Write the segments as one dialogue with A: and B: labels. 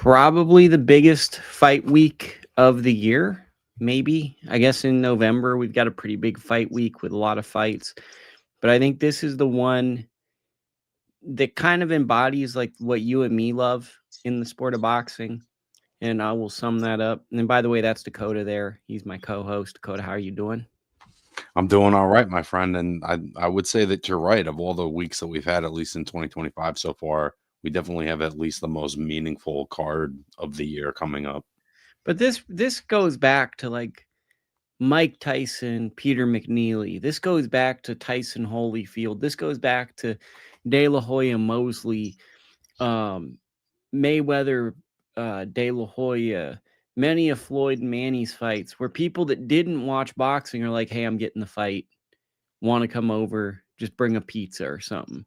A: Probably the biggest fight week of the year, maybe. I guess in November, we've got a pretty big fight week with a lot of fights. But I think this is the one that kind of embodies like what you and me love in the sport of boxing. And I will sum that up. And by the way, that's Dakota there. He's my co-host. Dakota, how are you doing?
B: I'm doing all right, my friend. And I would say that you're right. Of all the weeks that we've had, at least in 2025 so far, we definitely have at least the most meaningful card of the year coming up.
A: But this goes back to like Mike Tyson, Peter McNeely. This goes back to Tyson Holyfield. This goes back to De La Hoya Mosley, Mayweather, De La Hoya, many of Floyd and Manny's fights where people that didn't watch boxing are like, hey, I'm getting the fight. Want to come over, just bring a pizza or something.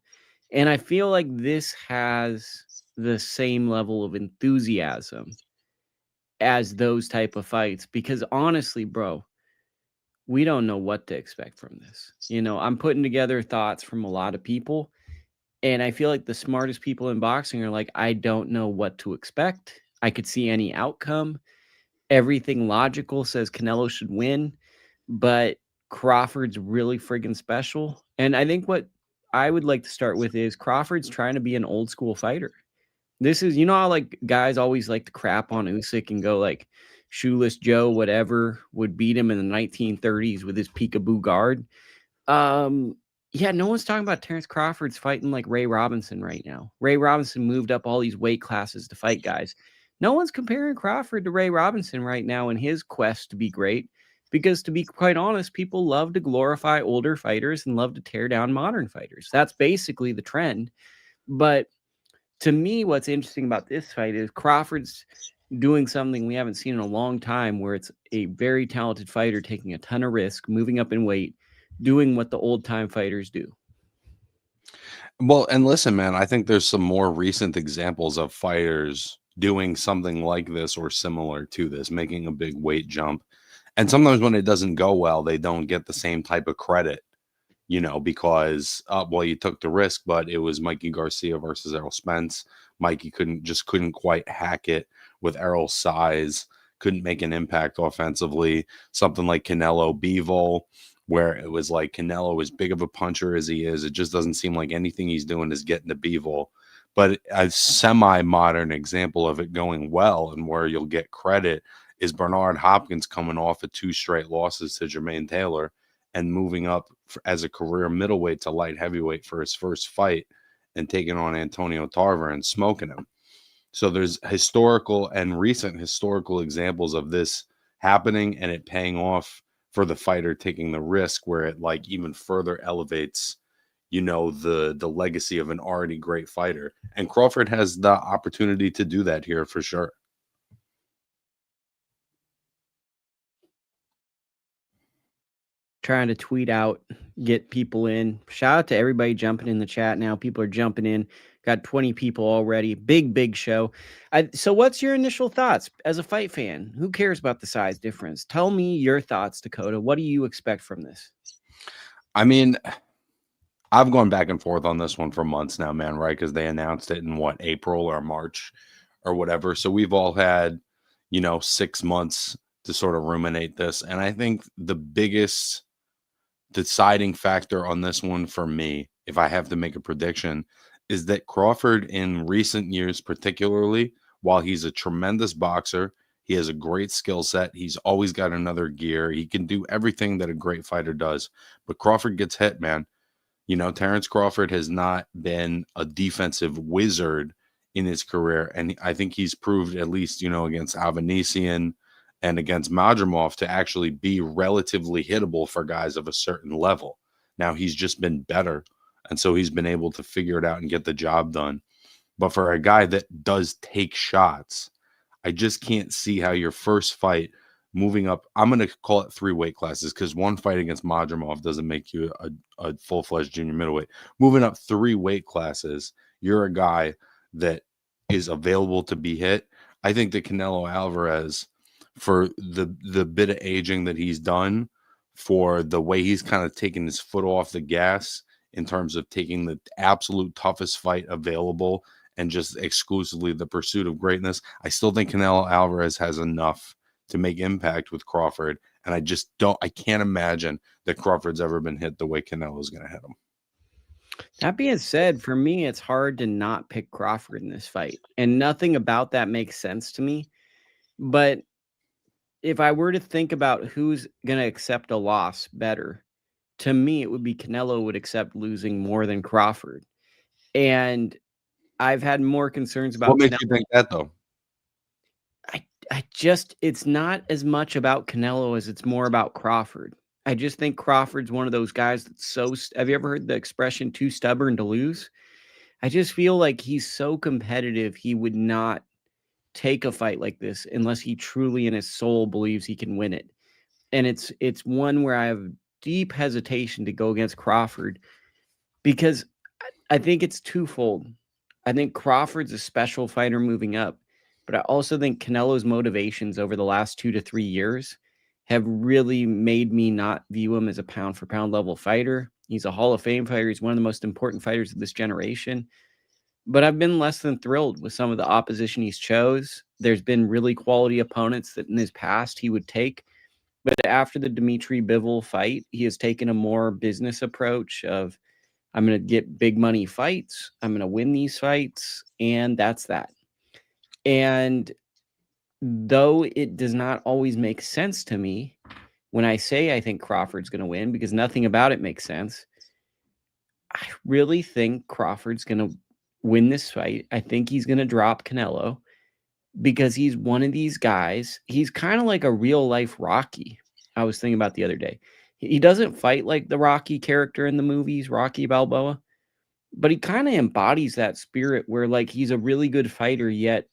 A: And I feel like this has the same level of enthusiasm as those type of fights because honestly, bro, we don't know what to expect from this. I'm putting together thoughts from a lot of people, and I feel like the smartest people in boxing are like, I don't know what to expect. I could see any outcome. Everything logical says Canelo should win, but Crawford's really friggin' special. And I think what I would like to start with is Crawford's trying to be an old school fighter. This is, how like guys always like to crap on Usyk and go like Shoeless Joe, whatever, would beat him in the 1930s with his peekaboo guard. Yeah, no one's talking about Terence Crawford's fighting like Ray Robinson right now. Ray Robinson moved up all these weight classes to fight guys. No one's comparing Crawford to Ray Robinson right now in his quest to be great because, to be quite honest, people love to glorify older fighters and love to tear down modern fighters. That's basically the trend. But to me, what's interesting about this fight is Crawford's doing something we haven't seen in a long time, where it's a very talented fighter taking a ton of risk, moving up in weight, doing what the old time fighters do.
B: Well, and listen, man, I think there's some more recent examples of fighters doing something like this or similar to this, making a big weight jump. And sometimes when it doesn't go well, they don't get the same type of credit, because, well, you took the risk, but it was Mikey Garcia versus Errol Spence. Mikey couldn't quite hack it with Errol's size, couldn't make an impact offensively. Something like Canelo Bivol, where it was like Canelo, as big of a puncher as he is, it just doesn't seem like anything he's doing is getting to Bivol. But a semi-modern example of it going well and where you'll get credit is Bernard Hopkins coming off of 2 straight losses to Jermaine Taylor and moving up as a career middleweight to light heavyweight for his first fight and taking on Antonio Tarver and smoking him. So there's historical and recent historical examples of this happening and it paying off for the fighter taking the risk, where it like even further elevates, the legacy of an already great fighter. And Crawford has the opportunity to do that here for sure.
A: Trying to tweet out, get people in. Shout out to everybody jumping in the chat now. People are jumping in. Got 20 people already. Big show. So what's your initial thoughts as a fight fan? Who cares about the size difference? Tell me your thoughts, Dakota. What do you expect from this?
B: I mean, I've gone back and forth on this one for months now, man, right? Because they announced it in April or March or whatever. So we've all had, 6 months to sort of ruminate this. And I think the biggest deciding factor on this one for me, if I have to make a prediction, is that Crawford in recent years, particularly, while he's a tremendous boxer, he has a great skill set. He's always got another gear. He can do everything that a great fighter does. But Crawford gets hit, man. Terence Crawford has not been a defensive wizard in his career. And I think he's proved, at least, against Alvanesian and against Madrimov, to actually be relatively hittable for guys of a certain level. Now, he's just been better. And so he's been able to figure it out and get the job done. But for a guy that does take shots, I just can't see how your first fight moving up, I'm going to call it 3 weight classes, because one fight against Madrimov doesn't make you a full-fledged junior middleweight. Moving up 3 weight classes, you're a guy that is available to be hit. I think that Canelo Alvarez, for the bit of aging that he's done, for the way he's kind of taken his foot off the gas in terms of taking the absolute toughest fight available and just exclusively the pursuit of greatness, I still think Canelo Alvarez has enough to make impact with Crawford. And I can't imagine that Crawford's ever been hit the way Canelo's going to hit him.
A: That being said, for me, it's hard to not pick Crawford in this fight. And nothing about that makes sense to me. But if I were to think about who's going to accept a loss better, to me, it would be Canelo would accept losing more than Crawford. And I've had more concerns about
B: What makes you think that, though?
A: It's not as much about Canelo as it's more about Crawford. I just think Crawford's one of those guys that's have you ever heard the expression too stubborn to lose? I just feel like he's so competitive, he would not take a fight like this unless he truly in his soul believes he can win it. And it's one where I have deep hesitation to go against Crawford because I think it's twofold. I think Crawford's a special fighter moving up, but I also think Canelo's motivations over the last 2 to 3 years have really made me not view him as a pound for pound level fighter. He's a Hall of Fame fighter. He's one of the most important fighters of this generation. But I've been less than thrilled with some of the opposition he's chose. There's been really quality opponents that in his past he would take. But after the Dimitri Bivol fight, he has taken a more business approach of, I'm going to get big money fights. I'm going to win these fights. And that's that. And though it does not always make sense to me when I say I think Crawford's going to win, because nothing about it makes sense, I really think Crawford's going to win this fight. I think he's going to drop Canelo because he's one of these guys. He's kind of like a real life Rocky. I was thinking about the other day. He doesn't fight like the Rocky character in the movies, Rocky Balboa, but he kind of embodies that spirit where like he's a really good fighter, yet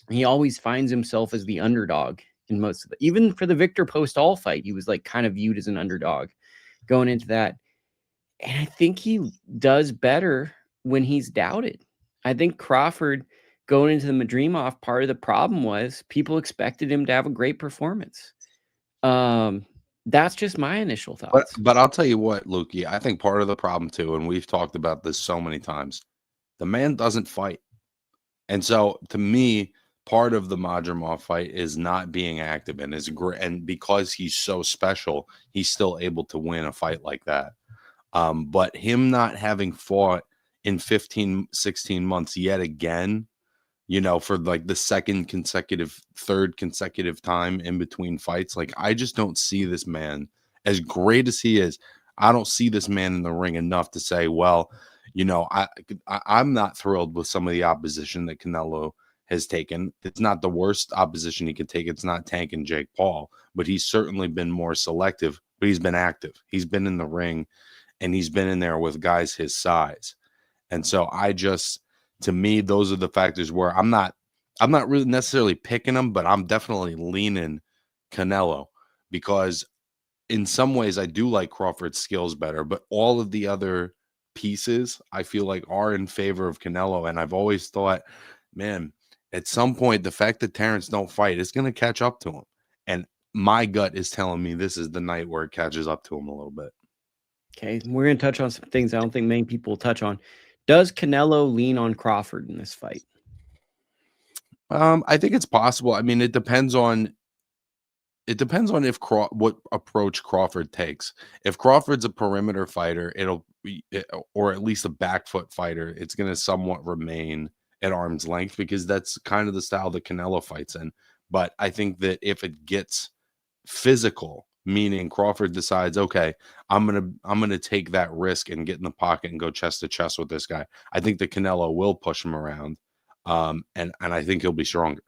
A: he always finds himself as the underdog in most of even for the Victor Postol fight, he was like kind of viewed as an underdog going into that. And I think he does better when he's doubted. I think Crawford going into the Madrimov, part of the problem was people expected him to have a great performance. That's just my initial thoughts.
B: But I'll tell you what, Lukey, I think part of the problem too, and we've talked about this so many times, the man doesn't fight. And so to me, part of the Madrimov fight is not being active and is great. And because he's so special, he's still able to win a fight like that. But him not having fought in 15, 16 months yet again, you know, for like the third consecutive time in between fights, like I just don't see this man, as great as he is, I don't see this man in the ring enough to say, well, you know, I'm not thrilled with some of the opposition that Canelo has taken. It's not the worst opposition he could take. It's not Tank and Jake Paul, but he's certainly been more selective, but he's been active. He's been in the ring and he's been in there with guys his size. And so to me, those are the factors where I'm not really necessarily picking him, but I'm definitely leaning Canelo because in some ways I do like Crawford's skills better, but all of the other pieces I feel like are in favor of Canelo. And I've always thought, man, at some point, the fact that Terence don't fight is going to catch up to him. And my gut is telling me this is the night where it catches up to him a little bit.
A: Okay, we're going to touch on some things I don't think many people will touch on. Does Canelo lean on Crawford in this fight?
B: I think it's possible. I mean, it depends on what approach Crawford takes. If Crawford's a perimeter fighter, or at least a back foot fighter, it's going to somewhat remain at arm's length because that's kind of the style that Canelo fights in. But I think that if it gets physical, meaning Crawford decides, okay, I'm gonna take that risk and get in the pocket and go chest to chest with this guy, I think that Canelo will push him around, and I think he'll be stronger.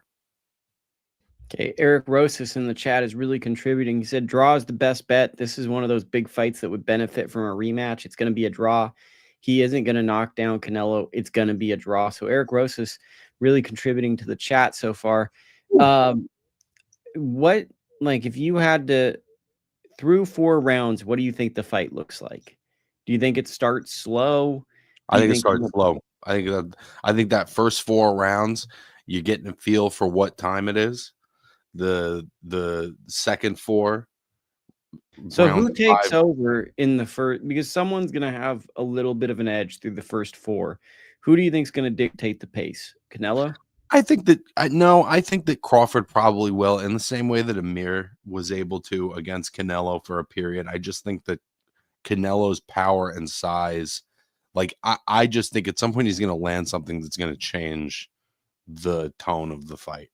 A: Okay, Eric Rosas in the chat is really contributing. He said, draw is the best bet. This is one of those big fights that would benefit from a rematch. It's going to be a draw. He isn't going to knock down Canelo. It's going to be a draw. So Eric Rosas really contributing to the chat so far. If you had to, through 4 rounds, what do you think the fight looks like? Do you think it starts slow?
B: I think it starts slow. I think that first 4 rounds, you're getting a feel for what time it is. The second 4.
A: So who takes over in the first? Because someone's going to have a little bit of an edge through the first 4. Who do you think is going to dictate the pace? Canelo?
B: I think that I think that Crawford probably will, in the same way that Amir was able to against Canelo for a period. I just think that Canelo's power and size, like I just think at some point he's going to land something that's going to change the tone of the fight.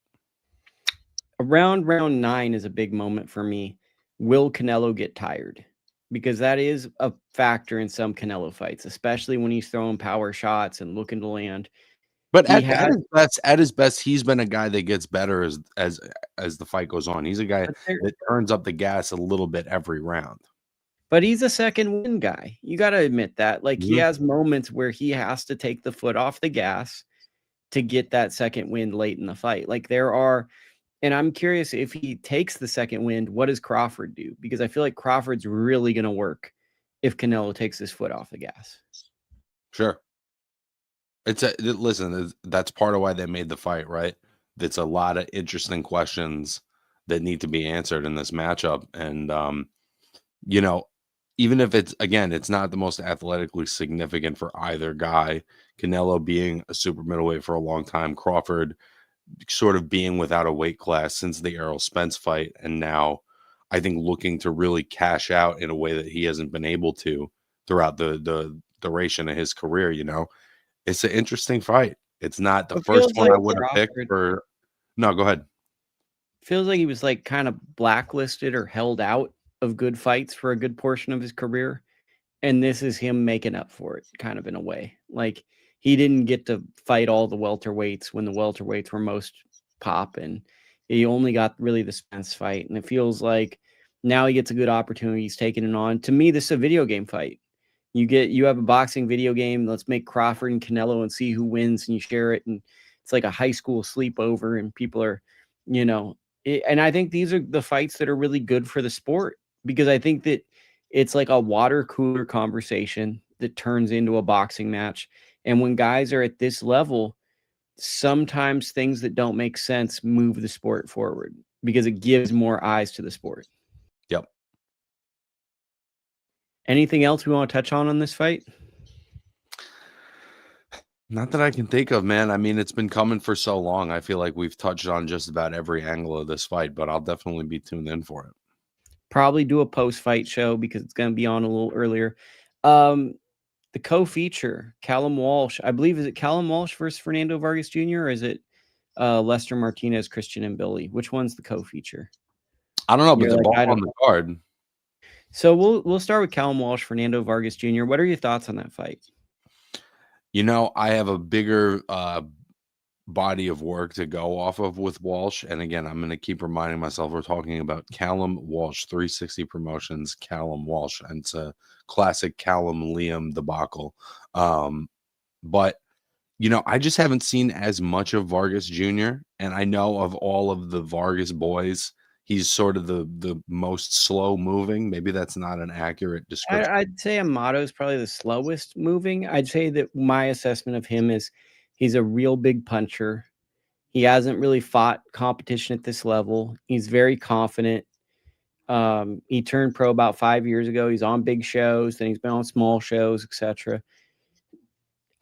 A: Around round 9 is a big moment for me. Will Canelo get tired? Because that is a factor in some Canelo fights, especially when he's throwing power shots and looking to land.
B: But at his best, he's been a guy that gets better as the fight goes on. He's a guy that turns up the gas a little bit every round.
A: But he's a second win guy. You got to admit that. Like, he has moments where he has to take the foot off the gas to get that second wind late in the fight. Like, there are, and I'm curious if he takes the second wind, what does Crawford do? Because I feel like Crawford's really going to work if Canelo takes his foot off the gas.
B: Sure. Listen, that's part of why they made the fight, right? That's a lot of interesting questions that need to be answered in this matchup. And, you know, even if it's not the most athletically significant for either guy, Canelo being a super middleweight for a long time, Crawford sort of being without a weight class since the Errol Spence fight, and now I think looking to really cash out in a way that he hasn't been able to throughout the duration of his career. It's an interesting fight. It's not the first one I would have picked for. No, go ahead.
A: Feels like he was like kind of blacklisted or held out of good fights for a good portion of his career. And this is him making up for it, kind of in a way. Like, he didn't get to fight all the welterweights when the welterweights were most pop, and he only got really the Spence fight. And it feels like now he gets a good opportunity. He's taking it on. To me, this is a video game fight. You have a boxing video game. Let's make Crawford and Canelo and see who wins, and you share it. And it's like a high school sleepover, and people are, and I think these are the fights that are really good for the sport, because I think that it's like a water cooler conversation that turns into a boxing match. And when guys are at this level, sometimes things that don't make sense move the sport forward because it gives more eyes to the sport.
B: Yep.
A: Anything else we want to touch on this fight?
B: Not that I can think of, man. I mean, it's been coming for so long. I feel like we've touched on just about every angle of this fight, but I'll definitely be tuned in for it.
A: Probably do a post-fight show because it's going to be on a little earlier. The co-feature, Callum Walsh. I believe, is it Callum Walsh versus Fernando Vargas Jr. or is it Lester Martinez, Christian Mbilli? Which one's the co-feature?
B: I don't know, but they're both on the card.
A: So we'll start with Callum Walsh, Fernando Vargas Jr. What are your thoughts on that fight?
B: I have a bigger body of work to go off of with Walsh. And again, I'm going to keep reminding myself we're talking about Callum Walsh, 360 Promotions, Callum Walsh. And it's a classic Callum Liam debacle. But, I just haven't seen as much of Vargas Jr. And I know of all of the Vargas boys, he's sort of the most slow moving. Maybe that's not an accurate description.
A: I'd say Amato is probably the slowest moving. I'd say that my assessment of him is he's a real big puncher. He hasn't really fought competition at this level. He's very confident. He turned pro about 5 years ago. He's on big shows, then he's been on small shows, etc.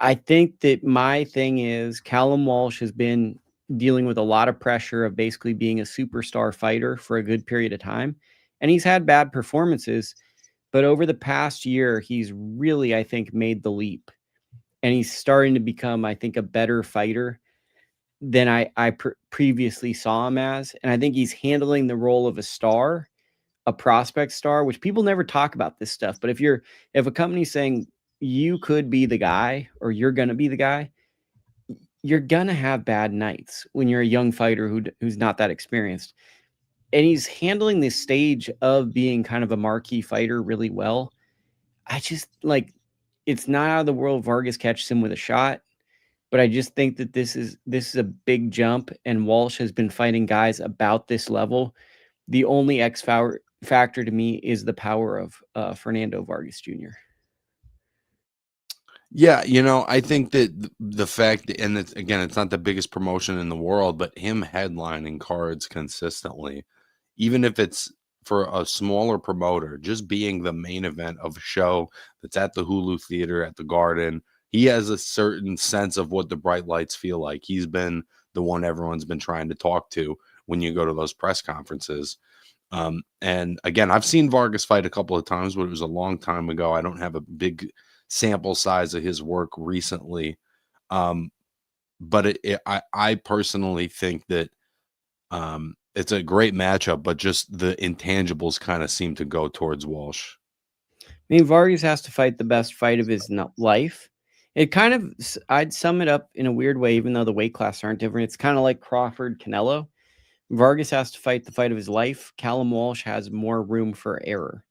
A: I think that my thing is Callum Walsh has been dealing with a lot of pressure of basically being a superstar fighter for a good period of time. And he's had bad performances, but over the past year, he's really, I think, made the leap. And he's starting to become, I think, a better fighter than I previously saw him as. And I think he's handling the role of a star, a prospect star, which people never talk about this stuff. But if a company's saying you could be the guy or you're going to be the guy, you're going to have bad nights when you're a young fighter who's not that experienced. And he's handling this stage of being kind of a marquee fighter really well. I just it's not out of the world Vargas catches him with a shot, but I just think that this is a big jump, and Walsh has been fighting guys about this level. The only X factor to me is the power of Fernando Vargas Jr.
B: Yeah, I think that the fact, and it's not the biggest promotion in the world, but him headlining cards consistently, even if it's for a smaller promoter, just being the main event of a show that's at the Hulu Theater, at the Garden, he has a certain sense of what the bright lights feel like. He's been the one everyone's been trying to talk to when you go to those press conferences. And again, I've seen Vargas fight a couple of times, but it was a long time ago. I don't have a big sample size of his work recently. But I personally think that it's a great matchup, but just the intangibles kind of seem to go towards Walsh.
A: I mean, Vargas has to fight the best fight of his life. It kind of, I'd sum it up in a weird way, even though the weight classes aren't different. It's kind of like Crawford, Canelo. Vargas has to fight the fight of his life. Callum Walsh has more room for error.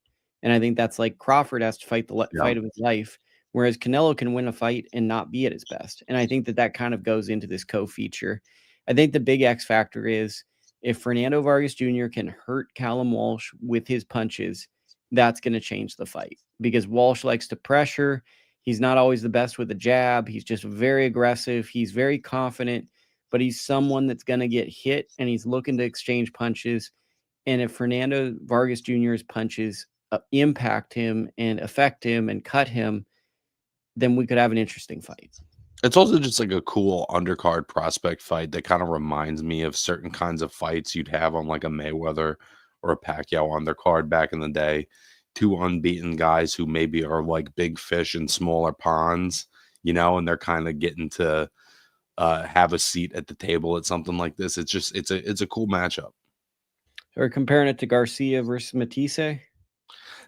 A: And I think that's like Crawford has to fight the fight of his life, whereas Canelo can win a fight and not be at his best. And I think that kind of goes into this co-feature. I think the big X factor is if Fernando Vargas Jr. can hurt Callum Walsh with his punches, that's going to change the fight because Walsh likes to pressure. He's not always the best with the jab. He's just very aggressive. He's very confident, but he's someone that's going to get hit and he's looking to exchange punches. And if Fernando Vargas Jr.'s punches impact him and affect him and cut him, then we could have an interesting fight.
B: It's also just like a cool undercard prospect fight that kind of reminds me of certain kinds of fights you'd have on like a Mayweather or a Pacquiao undercard back in the day. Two unbeaten guys who maybe are like big fish in smaller ponds, you know, and they're kind of getting to have a seat at the table at something like this. It's just it's a cool matchup.
A: Or comparing it to Garcia versus Matisse?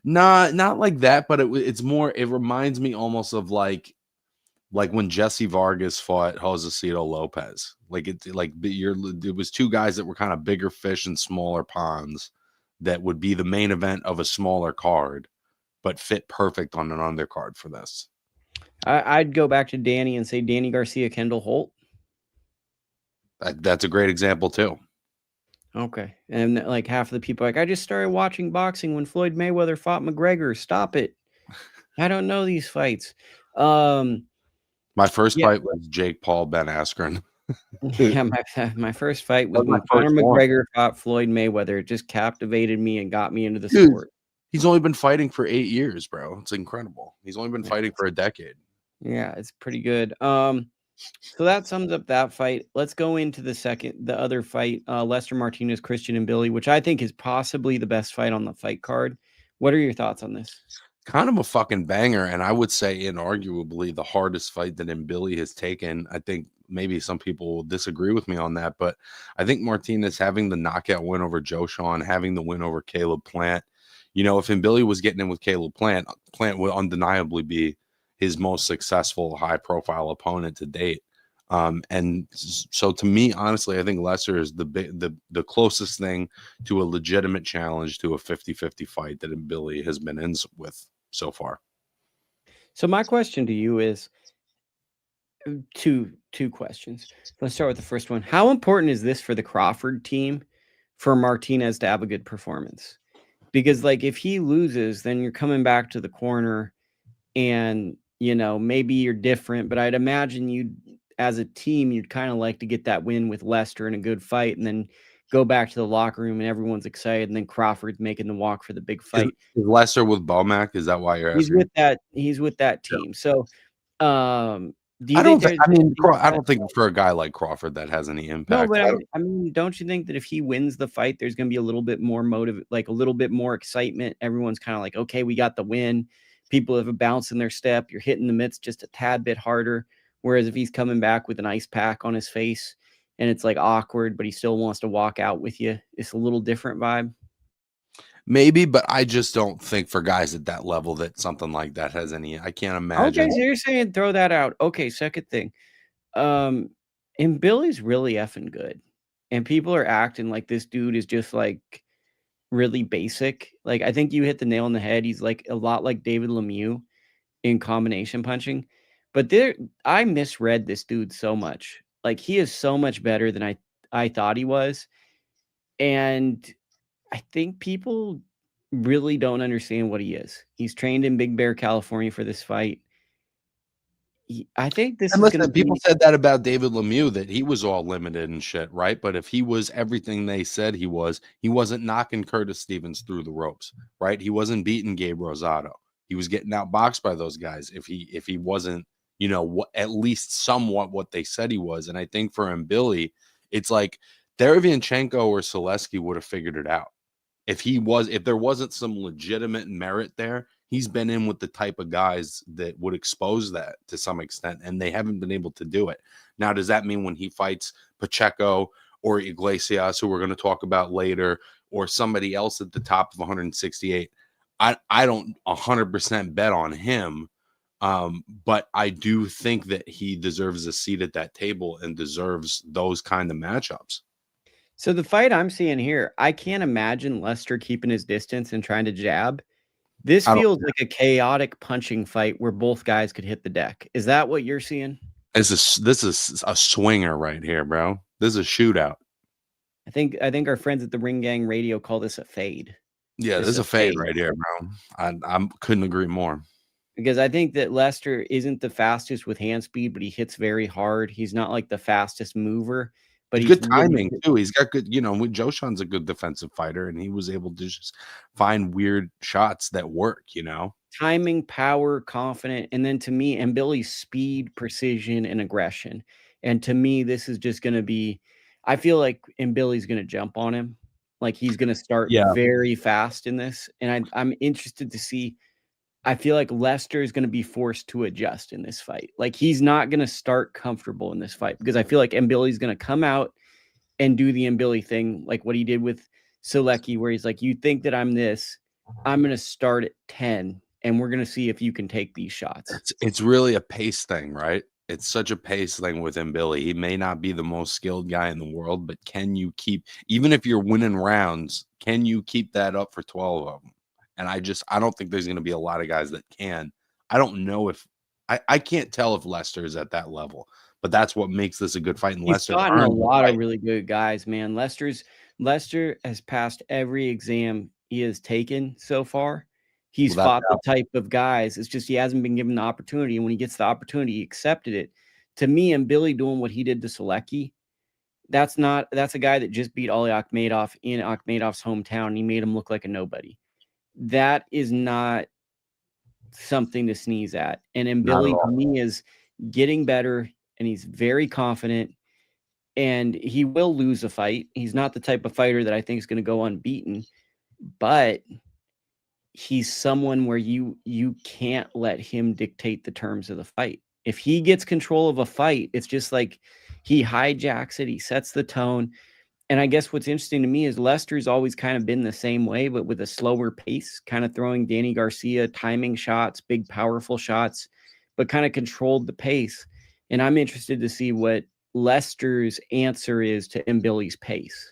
B: Nah, not like that, but it's more. It reminds me almost of like when Jesse Vargas fought Josecito Lopez. It was two guys that were kind of bigger fish in smaller ponds that would be the main event of a smaller card, but fit perfect on an undercard for this.
A: I'd go back to Danny and say Danny Garcia, Kendall Holt.
B: That's a great example too.
A: Okay. And like half of the people like, I just started watching boxing when Floyd Mayweather fought McGregor. Stop it. I don't know these fights.
B: My first fight was Jake Paul, Ben Askren.
A: Yeah, my first fight was when Conor McGregor fought Floyd Mayweather. It just captivated me and got me into the sport.
B: He's only been fighting for 8 years, bro. It's incredible. He's only been fighting for a decade.
A: Yeah, it's pretty good. So that sums up that fight. Let's go into the other fight, Lester Martinez-Christian and Mbilli, which I think is possibly the best fight on the fight card. What are your thoughts on this?
B: Kind of a fucking banger, and I would say inarguably the hardest fight that Mbilli has taken. I think maybe some people will disagree with me on that, but I think Martinez having the knockout win over Joe Shawn, having the win over Caleb Plant, you know, if Mbilli was getting in with Caleb Plant, Plant would undeniably be his most successful high-profile opponent to date. And so to me, honestly, I think Lester is the closest thing to a legitimate challenge to a 50-50 fight that Mbilli has been in with so far.
A: So my question to you is two questions. Let's start with the first one. How important is this for the Crawford team for Martinez to have a good performance? Because like if he loses, then you're coming back to the corner and, you know, maybe you're different, but I'd imagine you'd, as a team, you'd kind of like to get that win with Lester in a good fight and then go back to the locker room and everyone's excited. And then Crawford's making the walk for the big fight.
B: Is Lester with Bomac? Is that why you're asking?
A: He's with that team. So,
B: I don't think for a guy like Crawford that has any impact.
A: No, but I mean, don't you think that if he wins the fight, there's going to be a little bit more like a little bit more excitement? Everyone's kind of like, okay, we got the win. People have a bounce in their step. You're hitting the mitts just a tad bit harder. Whereas if he's coming back with an ice pack on his face and it's like awkward, but he still wants to walk out with you, it's a little different vibe.
B: Maybe, but I just don't think for guys at that level that something like that has any. I can't imagine.
A: Okay, so you're saying throw that out. Okay, second thing. And Billy's really effing good. And people are acting like this dude is just like really basic. Like I think you hit the nail on the head. He's like a lot like David Lemieux in combination punching. But I misread this dude so much. Like he is so much better than I thought he was. And I think people really don't understand what he is. He's trained in Big Bear, California for this fight. I think this is going to be...
B: People said that about David Lemieux, that he was all limited and shit, right? But if he was everything they said he wasn't knocking Curtis Stevens through the ropes, right? He wasn't beating Gabe Rosado. He was getting outboxed by those guys if he wasn't you know, what at least somewhat what they said he was. And I think for Mbilli, it's like Derevyanchenko or Zaleski would have figured it out. If there wasn't some legitimate merit there, he's been in with the type of guys that would expose that to some extent, and they haven't been able to do it. Now, does that mean when he fights Pacheco or Iglesias, who we're going to talk about later, or somebody else at the top of 168, I don't 100% bet on him, but I do think that he deserves a seat at that table and deserves those kind of matchups.
A: So the fight I'm seeing here, I can't imagine Lester keeping his distance and trying to jab. This feels like a chaotic punching fight where both guys could hit the deck. Is that what you're seeing?
B: This is a swinger right here, bro. This is a shootout.
A: I think our friends at the Ring Gang Radio call this a fade.
B: Yeah, this is a fade right here, bro. I couldn't agree more.
A: Because I think that Lester isn't the fastest with hand speed, but he hits very hard. He's not like the fastest mover, but he's
B: good timing too. He's got good, you know, Joshan's a good defensive fighter, and he was able to just find weird shots that work, you know.
A: Timing, power, confident, and then to me, Mbilli's speed, precision, and aggression. And to me, this is just going to be, I feel like Mbilli's going to jump on him. Like he's going to start very fast in this. And I'm interested to see. I feel like Lester is going to be forced to adjust in this fight. Like he's not going to start comfortable in this fight because I feel like Mbilli's going to come out and do the Mbilli thing, like what he did with Selecki, where he's like, you think that I'm this, I'm going to start at 10 and we're going to see if you can take these shots.
B: It's really a pace thing, right? It's such a pace thing with Mbilli. He may not be the most skilled guy in the world, but can you keep, even if you're winning rounds, can you keep that up for 12 of them? And I don't think there's going to be a lot of guys that can. I don't know if I can't tell if Lester is at that level, but that's what makes this a good fight. And
A: He's gotten a lot of really good guys, man. Lester has passed every exam he has taken so far. He's fought the type of guys. It's just he hasn't been given the opportunity. And when he gets the opportunity, he accepted it. To me, Mbilli doing what he did to Selecki, that's a guy that just beat Ali Akhmedov in Akhmedov's hometown. And he made him look like a nobody. That is not something to sneeze at. And Mbilli, to me, is getting better, and he's very confident, and he will lose a fight. He's not the type of fighter that I think is going to go unbeaten, but he's someone where you can't let him dictate the terms of the fight. If he gets control of a fight, it's just like he hijacks it. He sets the tone. And I guess what's interesting to me is Lester's always kind of been the same way, but with a slower pace, kind of throwing Danny Garcia timing shots, big, powerful shots, but kind of controlled the pace. And I'm interested to see what Lester's answer is to Mbilli's pace.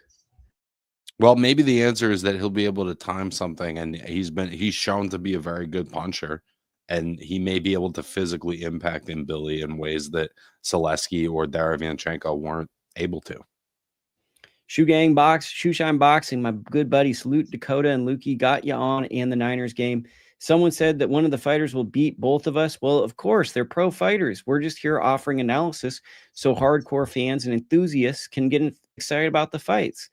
B: Well, maybe the answer is that he'll be able to time something, and he's shown to be a very good puncher, and he may be able to physically impact Mbilli in ways that Zaleski or Derevyanchenko weren't able to.
A: Shoeshine Boxing, my good buddy, salute Dakota and Lukey, got you on and the Niners game. Someone said that one of the fighters will beat both of us. Well, of course, they're pro fighters. We're just here offering analysis so hardcore fans and enthusiasts can get excited about the fights.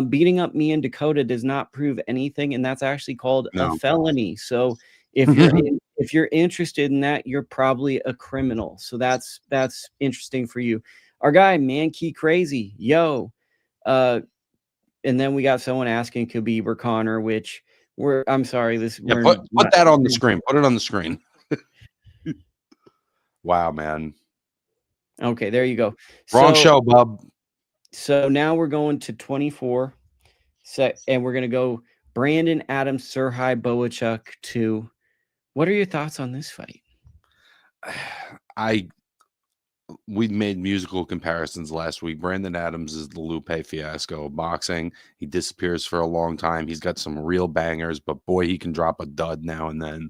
A: Beating up me and Dakota does not prove anything, and that's actually called a felony. So if you're interested in that, you're probably a criminal. So that's interesting for you. Our guy, Mikie Crazy, yo. And then we got someone asking Khabib or Connor, which I'm sorry.
B: Put that on the screen. Put it on the screen. Wow, man.
A: Okay, there you go.
B: Wrong show, bub.
A: So now we're going to 24. And we're going to go Brandon Adams-Serhii Bohachuk 2. What are your thoughts on this fight?
B: We made musical comparisons last week. Brandon Adams is the Lupe Fiasco of boxing. He disappears for a long time. He's got some real bangers, but boy, he can drop a dud now and then.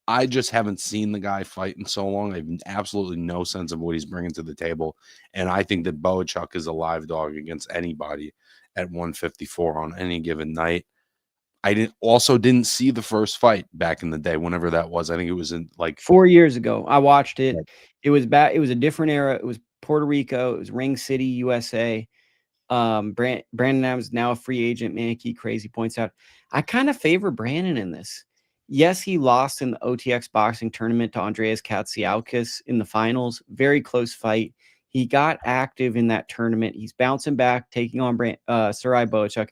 B: I just haven't seen the guy fight in so long. I have absolutely no sense of what he's bringing to the table. And I think that Bohachuk is a live dog against anybody at 154 on any given night. I didn't see the first fight back in the day, whenever that was. I think it was in like
A: 4 years ago. I watched it. It was bad. It was a different era. It was Puerto Rico. It was Ring City, USA. Brandon Adams, now a free agent. Mikie Crazy points out, I kind of favor Brandon in this. Yes, he lost in the OTX boxing tournament to Andreas Katsiaukis in the finals. Very close fight. He got active in that tournament. He's bouncing back, taking on Serhii Bohachuk.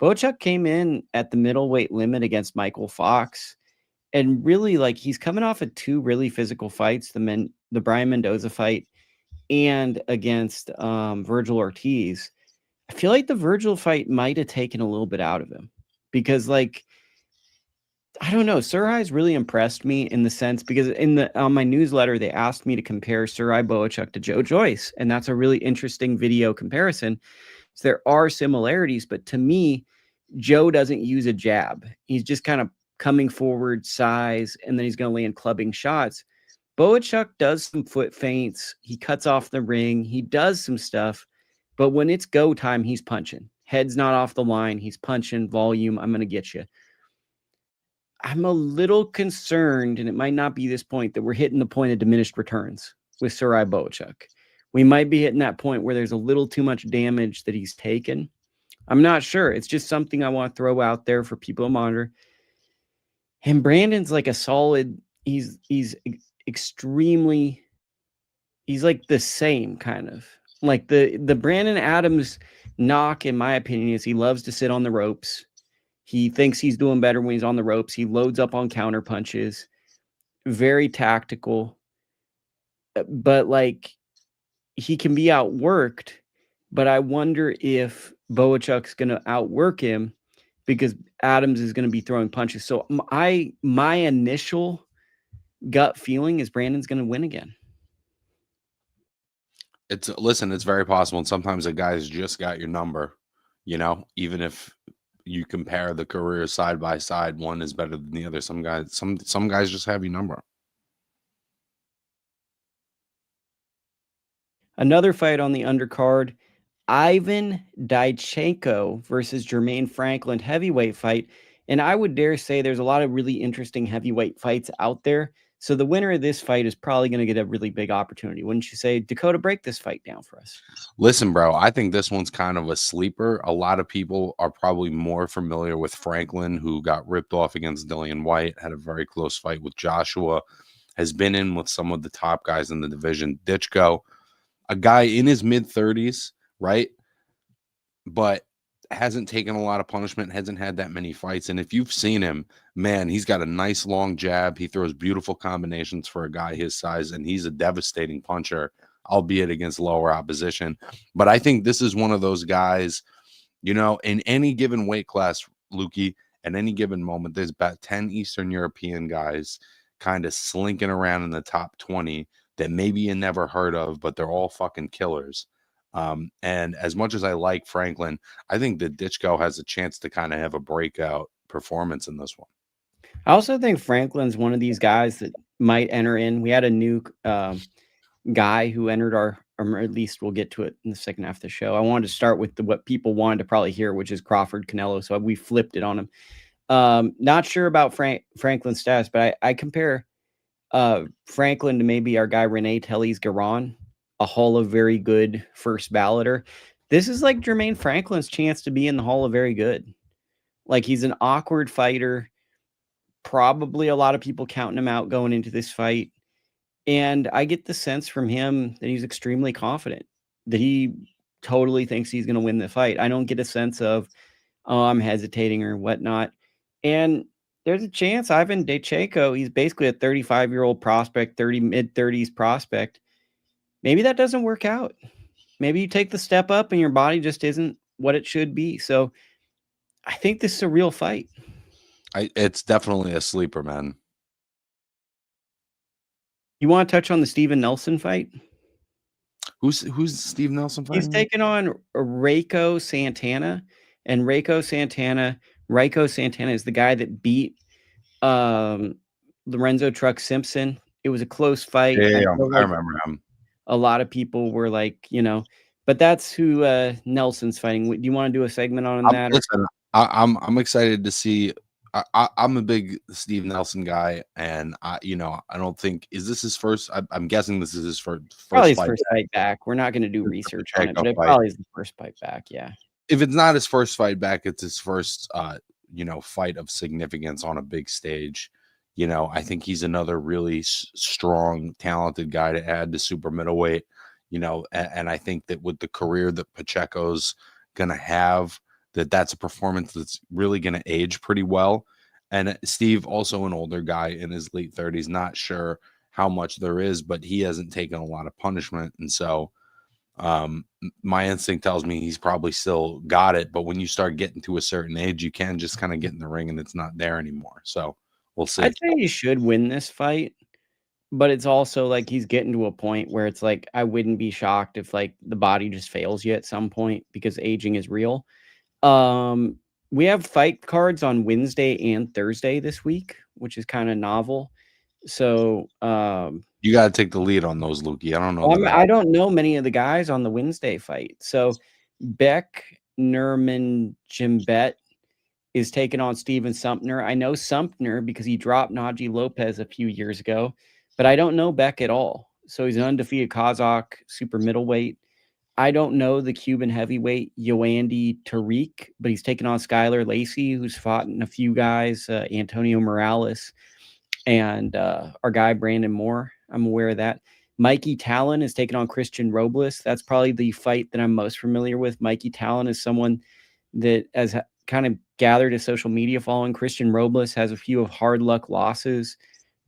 A: Bohachuk came in at the middleweight limit against Michael Fox. And really, like, he's coming off of 2 really physical fights, the Brian Mendoza fight and against Virgil Ortiz. I feel like the Virgil fight might have taken a little bit out of him because, like, I don't know. Serhii's really impressed me in the sense because on my newsletter, they asked me to compare Serhii Bohachuk to Joe Joyce. And that's a really interesting video comparison. So there are similarities, but to me, Joe doesn't use a jab. He's just kind of coming forward, size, and then he's going to land clubbing shots. Bohachuk does some foot feints. He cuts off the ring. He does some stuff. But when it's go time, he's punching. Head's not off the line. He's punching volume. I'm going to get you. I'm a little concerned, and it might not be this point, that we're hitting the point of diminished returns with Serhii Bohachuk. We might be hitting that point where there's a little too much damage that he's taken. I'm not sure. It's just something I want to throw out there for people to monitor. And Brandon's like a solid, he's extremely, he's like the same kind of. Like the Brandon Adams knock, in my opinion, is he loves to sit on the ropes. He thinks he's doing better when he's on the ropes. He loads up on counter punches. Very tactical. But, like, he can be outworked. But I wonder if Bohachuk's going to outwork him because Adams is going to be throwing punches. So my initial gut feeling is Brandon's going to win again.
B: It's very possible. And sometimes a guy's just got your number, you know, even if you compare the careers side by side, one is better than the other. Some guys just have your number.
A: Another fight on the undercard, Ivan Dychko versus Jermaine Franklin heavyweight fight. And I would dare say there's a lot of really interesting heavyweight fights out there. So the winner of this fight is probably going to get a really big opportunity. Wouldn't you say? Dakota, break this fight down for us.
B: Listen, bro, I think this one's kind of a sleeper. A lot of people are probably more familiar with Franklin, who got ripped off against Dillian White, had a very close fight with Joshua, has been in with some of the top guys in the division. Dychko, a guy in his mid-30s, right? But hasn't taken a lot of punishment, hasn't had that many fights. And if you've seen him, man, he's got a nice long jab. He throws beautiful combinations for a guy his size, and he's a devastating puncher, albeit against lower opposition. But I think this is one of those guys, you know, in any given weight class, Lukey, at any given moment, there's about 10 Eastern European guys kind of slinking around in the top 20 that maybe you never heard of, but they're all fucking killers. And as much as I like Franklin, I think that Dychko has a chance to kind of have a breakout performance in this one.
A: I also think Franklin's one of these guys that might enter in. We had a new guy who entered or at least we'll get to it in the second half of the show. I wanted to start with what people wanted to probably hear, which is Crawford Canelo. So we flipped it on him. Not sure about Franklin's status, but I compare Franklin to maybe our guy Renee Tellez-Garon, a Hall of Very Good first balloter. This is like Jermaine Franklin's chance to be in the Hall of Very Good. Like, he's an awkward fighter. Probably a lot of people counting him out going into this fight. And I get the sense from him that he's extremely confident, that he totally thinks he's going to win the fight. I don't get a sense of, oh, I'm hesitating or whatnot. And there's a chance Ivan Dychko, he's basically a 35-year-old prospect, mid-30s prospect. Maybe that doesn't work out. Maybe you take the step up and your body just isn't what it should be. So I think this is a real fight.
B: It's definitely a sleeper, man.
A: You want to touch on the Steven Nelson fight?
B: Who's Steve Nelson fighting?
A: He's taking on Raiko Santana. And Raiko Santana is the guy that beat Lorenzo Truck Simpson. It was a close fight.
B: Yeah, I remember him.
A: A lot of people were like, you know, but that's who Nelson's fighting. Do you want to do a segment on that?
B: Listen, I'm excited to see. I'm a big Steve Nelson guy, and I don't think is this his first. I'm guessing this is his first.
A: Probably his first fight back. We're not going to do research on it, but it probably is the first fight back. Yeah.
B: If it's not his first fight back, it's his first, fight of significance on a big stage. I think he's another really strong, talented guy to add to super middleweight, and I think that with the career that Pacheco's going to have, that's a performance that's really going to age pretty well. And Steve, also an older guy in his late 30s, not sure how much there is, but he hasn't taken a lot of punishment. And so my instinct tells me he's probably still got it. But when you start getting to a certain age, you can just kind of get in the ring and it's not there anymore. So we'll see.
A: I'd say he should win this fight, but it's also like he's getting to a point where it's like I wouldn't be shocked if like the body just fails you at some point because aging is real. We have fight cards on Wednesday and Thursday this week, which is kind of novel. So
B: you got to take the lead on those, Lukey. I don't know.
A: I don't know many of the guys on the Wednesday fight. So Bek Nurmaganbet is taking on Steven Sumpner. I know Sumpner because he dropped Najee Lopez a few years ago, but I don't know Bek at all. So he's an undefeated Kazakh super middleweight. I don't know the Cuban heavyweight Yoandy Toirac, but he's taken on Skylar Lacy, who's fought in a few guys, Antonio Morales, and our guy Brandon Moore. I'm aware of that. Mikie Tallon is taking on Christian Robles. That's probably the fight that I'm most familiar with. Mikie Tallon is someone that has kind of gathered a social media following. Christian Robles has a few of hard luck losses.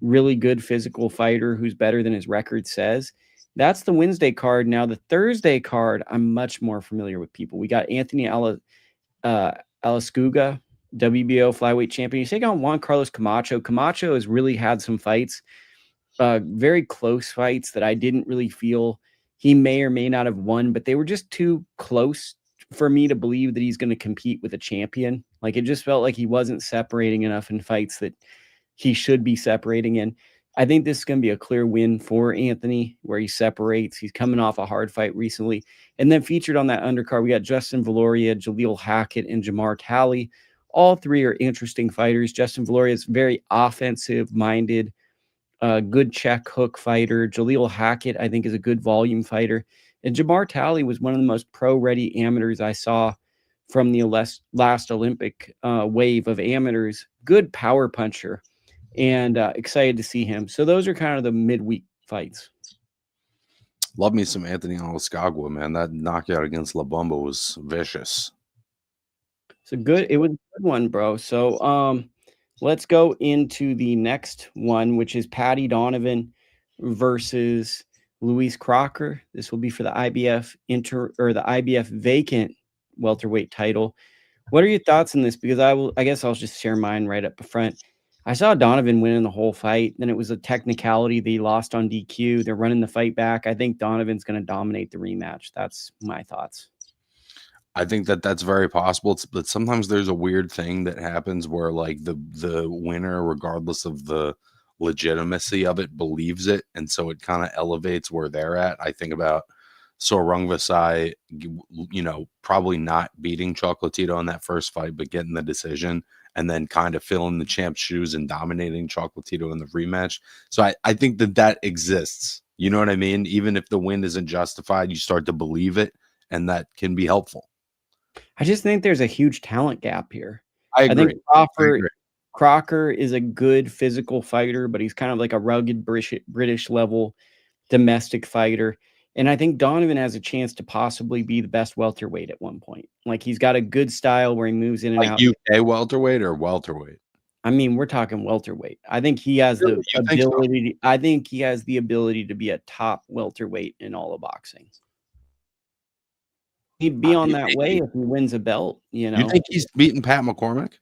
A: Really good physical fighter who's better than his record says. That's the Wednesday card. Now, the Thursday card, I'm much more familiar with people. We got Anthony Alascuga, WBO flyweight champion. He's taking on Juan Carlos Camacho. Camacho has really had some fights, very close fights that I didn't really feel he may or may not have won, but they were just too close for me to believe that he's going to compete with a champion. Like, it just felt like he wasn't separating enough in fights that he should be separating in. I think this is going to be a clear win for Anthony where he separates. He's coming off a hard fight recently. And then featured on that undercard, we got Justin Valoria, Jaleel Hackett, and Jamar Talley. All three are interesting fighters. Justin Valoria is very offensive-minded, good check hook fighter. Jaleel Hackett, I think, is a good volume fighter. And Jamar Talley was one of the most pro-ready amateurs I saw from the last Olympic wave of amateurs. Good power puncher. And excited to see him. So those are kind of the midweek fights.
B: Love me some Anthony Alascuga, man. That knockout against La Bamba was vicious.
A: It was a good one, bro. So let's go into the next one, which is Paddy Donovan versus Luis Crocker. This will be for the IBF the IBF vacant welterweight title. What are your thoughts on this? Because I guess I'll just share mine right up front. I saw Donovan winning the whole fight. Then it was a technicality that he lost on DQ. They're running the fight back. I think Donovan's going to dominate the rematch. That's my thoughts.
B: I think that's very possible. But sometimes there's a weird thing that happens where like the winner, regardless of the legitimacy of it, believes it. And so it kind of elevates where they're at. I think about Rungvisai, probably not beating Chocolatito in that first fight, but getting the decision. And then kind of filling the champ's shoes and dominating Chocolatito in the rematch. So I think that exists. You know what I mean? Even if the win isn't justified, you start to believe it, and that can be helpful.
A: I just think there's a huge talent gap here.
B: I agree.
A: I think Crocker is a good physical fighter, but he's kind of like a rugged British level domestic fighter. And I think Donovan has a chance to possibly be the best welterweight at one point. Like, he's got a good style where he moves in and out.
B: UK welterweight or welterweight?
A: I mean, we're talking welterweight. I think he has the ability. I think he has the ability to be a top welterweight in all of boxing. He'd be on that way if he wins a belt. You
B: think he's beating Pat McCormick?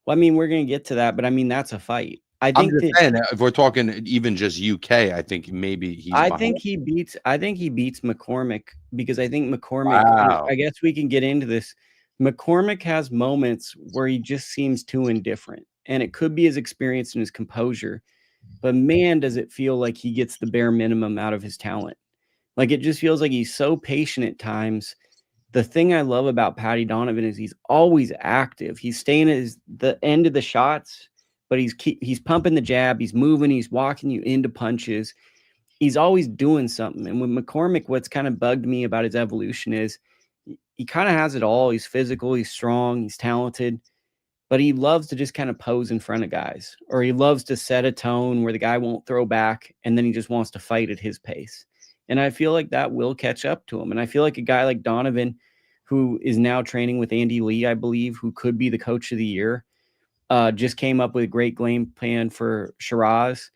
A: Well, I mean, we're gonna get to that, but I mean, that's a fight.
B: I'm just saying, if we're talking even just UK, I think maybe he's.
A: I think he beats McCormick because I think McCormick. Wow. I guess we can get into this. McCormick has moments where he just seems too indifferent, and it could be his experience and his composure. But man, does it feel like he gets the bare minimum out of his talent. Like, it just feels like he's so patient at times. The thing I love about Paddy Donovan is he's always active. He's staying at the end of the shots. But he's pumping the jab, he's moving, he's walking you into punches. He's always doing something. And with McCormick, what's kind of bugged me about his evolution is he kind of has it all. He's physical, he's strong, he's talented. but he loves to just kind of pose in front of guys, or he loves to set a tone where the guy won't throw back and then he just wants to fight at his pace. And I feel like that will catch up to him. And I feel like a guy like Donovan, who is now training with Andy Lee, I believe, who could be the coach of the year, just came up with a great game plan for Shiraz.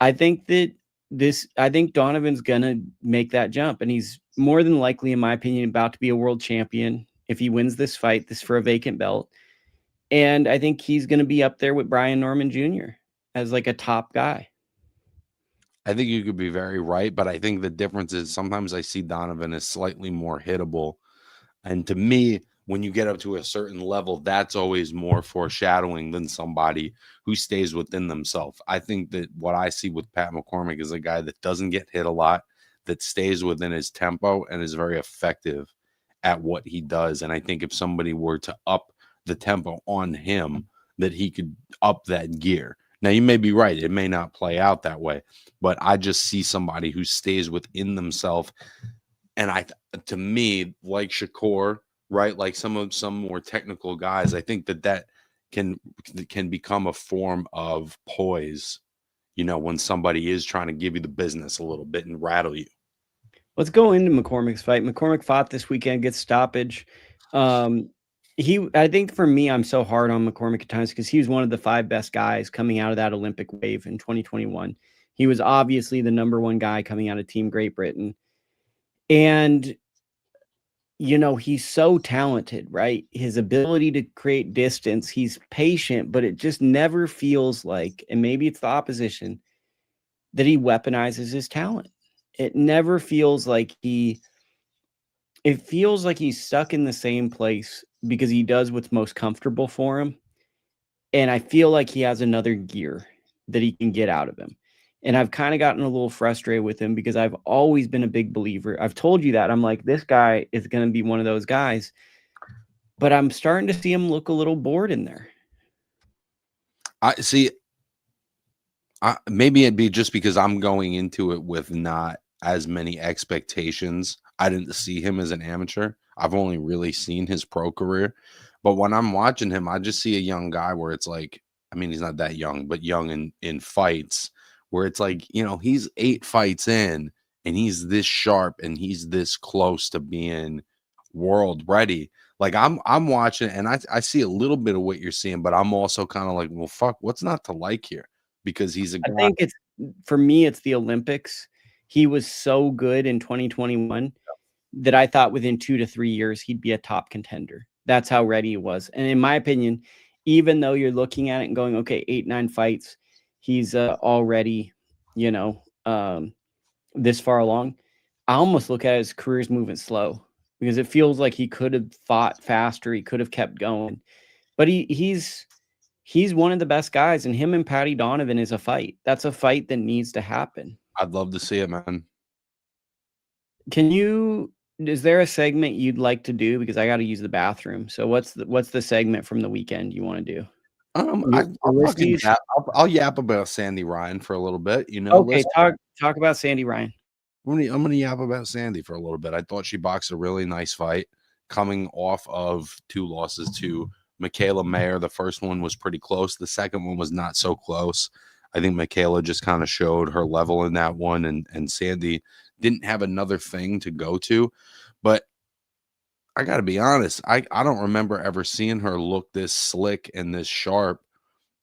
A: I think Donovan's going to make that jump, and he's more than likely, in my opinion, about to be a world champion if he wins this fight, this for a vacant belt. And I think he's going to be up there with Brian Norman Jr. as like a top guy.
B: I think you could be very right, but I think the difference is sometimes I see Donovan as slightly more hittable. And to me, when you get up to a certain level, that's always more foreshadowing than somebody who stays within themselves. I think that what I see with Pat McCormick is a guy that doesn't get hit a lot, that stays within his tempo and is very effective at what he does. And I think if somebody were to up the tempo on him, that he could up that gear. Now, you may be right. It may not play out that way, but I just see somebody who stays within themselves. And to me, like Shakur, right, like some more technical guys, I think that can become a form of poise, when somebody is trying to give you the business a little bit and rattle you.
A: Let's go into McCormick's fight. McCormick fought this weekend, gets stoppage. I think for me, I'm so hard on McCormick at times because he was one of the 5 best guys coming out of that Olympic wave in 2021. He was obviously the number 1 guy coming out of Team Great Britain. And, he's so talented, right? His ability to create distance, he's patient, but it just never feels like, and maybe it's the opposition, that he weaponizes his talent. It never feels like it feels like he's stuck in the same place because he does what's most comfortable for him. And I feel like he has another gear that he can get out of him. And I've kind of gotten a little frustrated with him because I've always been a big believer. I've told you that. I'm like, this guy is going to be one of those guys. But I'm starting to see him look a little bored in there.
B: I see. Maybe it'd be just because I'm going into it with not as many expectations. I didn't see him as an amateur. I've only really seen his pro career. But when I'm watching him, I just see a young guy where it's like, I mean, he's not that young, but young in fights where it's like, he's 8 fights in and he's this sharp and he's this close to being world ready. Like I'm watching and I see a little bit of what you're seeing, but I'm also kind of like, well, fuck, what's not to like here? Because he's a guy.
A: I think for me, it's the Olympics. He was so good in 2021 that I thought within 2 to 3 years, he'd be a top contender. That's how ready he was. And in my opinion, even though you're looking at it and going, okay, 8, 9 fights, he's already, this far along. I almost look at his career's moving slow because it feels like he could have fought faster. He could have kept going, but he's one of the best guys, and him and Patty Donovan is a fight. That's a fight that needs to happen.
B: I'd love to see it, man.
A: Is there a segment you'd like to do? Because I got to use the bathroom. So what's the segment from the weekend you want to do?
B: I'll yap about Sandy Ryan for a little bit.
A: Okay, talk about Sandy Ryan.
B: I'm gonna yap about Sandy for a little bit. I thought she boxed a really nice fight, coming off of 2 losses to Michaela Mayer. The first one was pretty close. The second one was not so close. I think Michaela just kind of showed her level in that one, and Sandy didn't have another thing to go to. But I got to be honest, I don't remember ever seeing her look this slick and this sharp.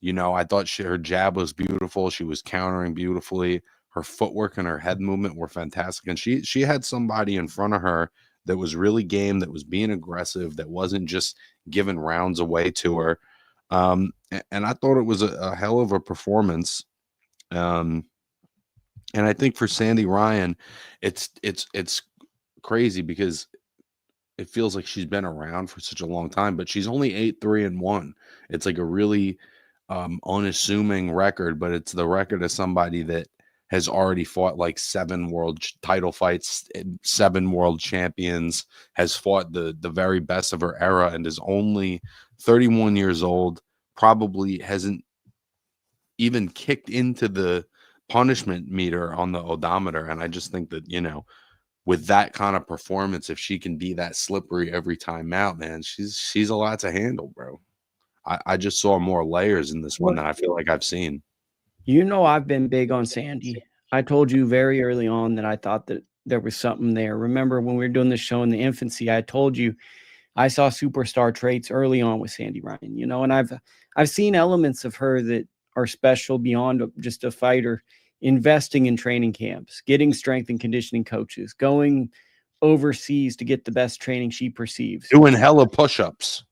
B: I thought her jab was beautiful. She was countering beautifully. Her footwork and her head movement were fantastic. And she had somebody in front of her that was really game, that was being aggressive, that wasn't just giving rounds away to her. And I thought it was a hell of a performance. And I think for Sandy Ryan, it's crazy because it feels like she's been around for such a long time, but she's only 8-3-1. It's like a really unassuming record, but it's the record of somebody that has already fought like 7 world title fights, 7 world champions, has fought the very best of her era, and is only 31 years old, probably hasn't even kicked into the punishment meter on the odometer. And I just think that, with that kind of performance, if she can be that slippery every time out, man, she's a lot to handle, bro. I just saw more layers in this one than I feel like I've seen.
A: You know, I've been big on Sandy. I told you very early on that I thought that there was something there. Remember when we were doing this show in the infancy, I told you I saw superstar traits early on with Sandy Ryan, you know, and I've seen elements of her that are special beyond just a fighter, investing in training camps, getting strength and conditioning coaches, going overseas to get the best training she perceives.
B: Doing hella push-ups.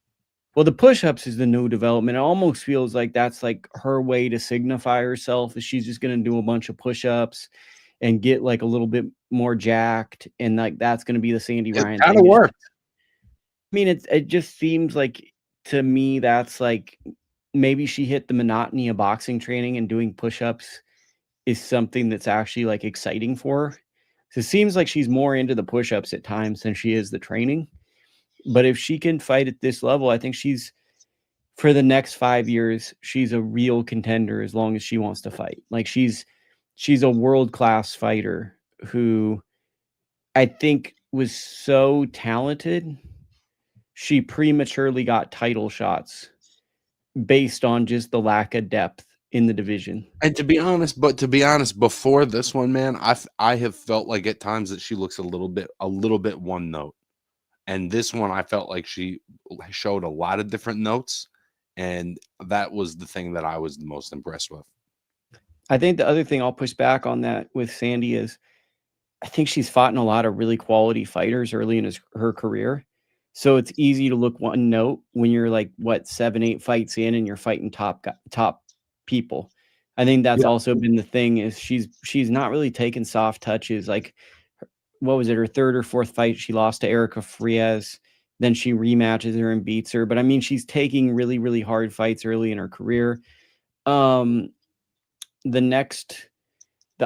A: Well, the push-ups is the new development. It almost feels like that's like her way to signify herself, is she's just going to do a bunch of push-ups and get like a little bit more jacked, and like that's going to be the Sandy Ryan
B: It kind
A: thing.
B: of worked.
A: I mean, it just seems like, to me, that's like maybe she hit the monotony of boxing training, and doing push-ups is something that's actually like exciting for her. So it seems like she's more into the push-ups at times than she is the training. But if she can fight at this level, I think she's, for the next 5 years, she's a real contender as long as she wants to fight. Like she's a world-class fighter who I think was so talented, she prematurely got title shots based on just the lack of depth in the division.
B: And to be honest, before this one, man, I have felt like at times that she looks a little bit one note. And this one, I felt like she showed a lot of different notes, and that was the thing that I was the most impressed with.
A: I think the other thing I'll push back on that with Sandy is I think she's fought in a lot of really quality fighters early in her career. So it's easy to look one note when you're like, 7, 8 fights in and you're fighting top people. I think that's also been the thing, is she's not really taken soft touches. Like, what was it, her third or fourth fight, she lost to Erica Frias. Then she rematches her and beats her. But I mean, she's taking really, really hard fights early in her career. The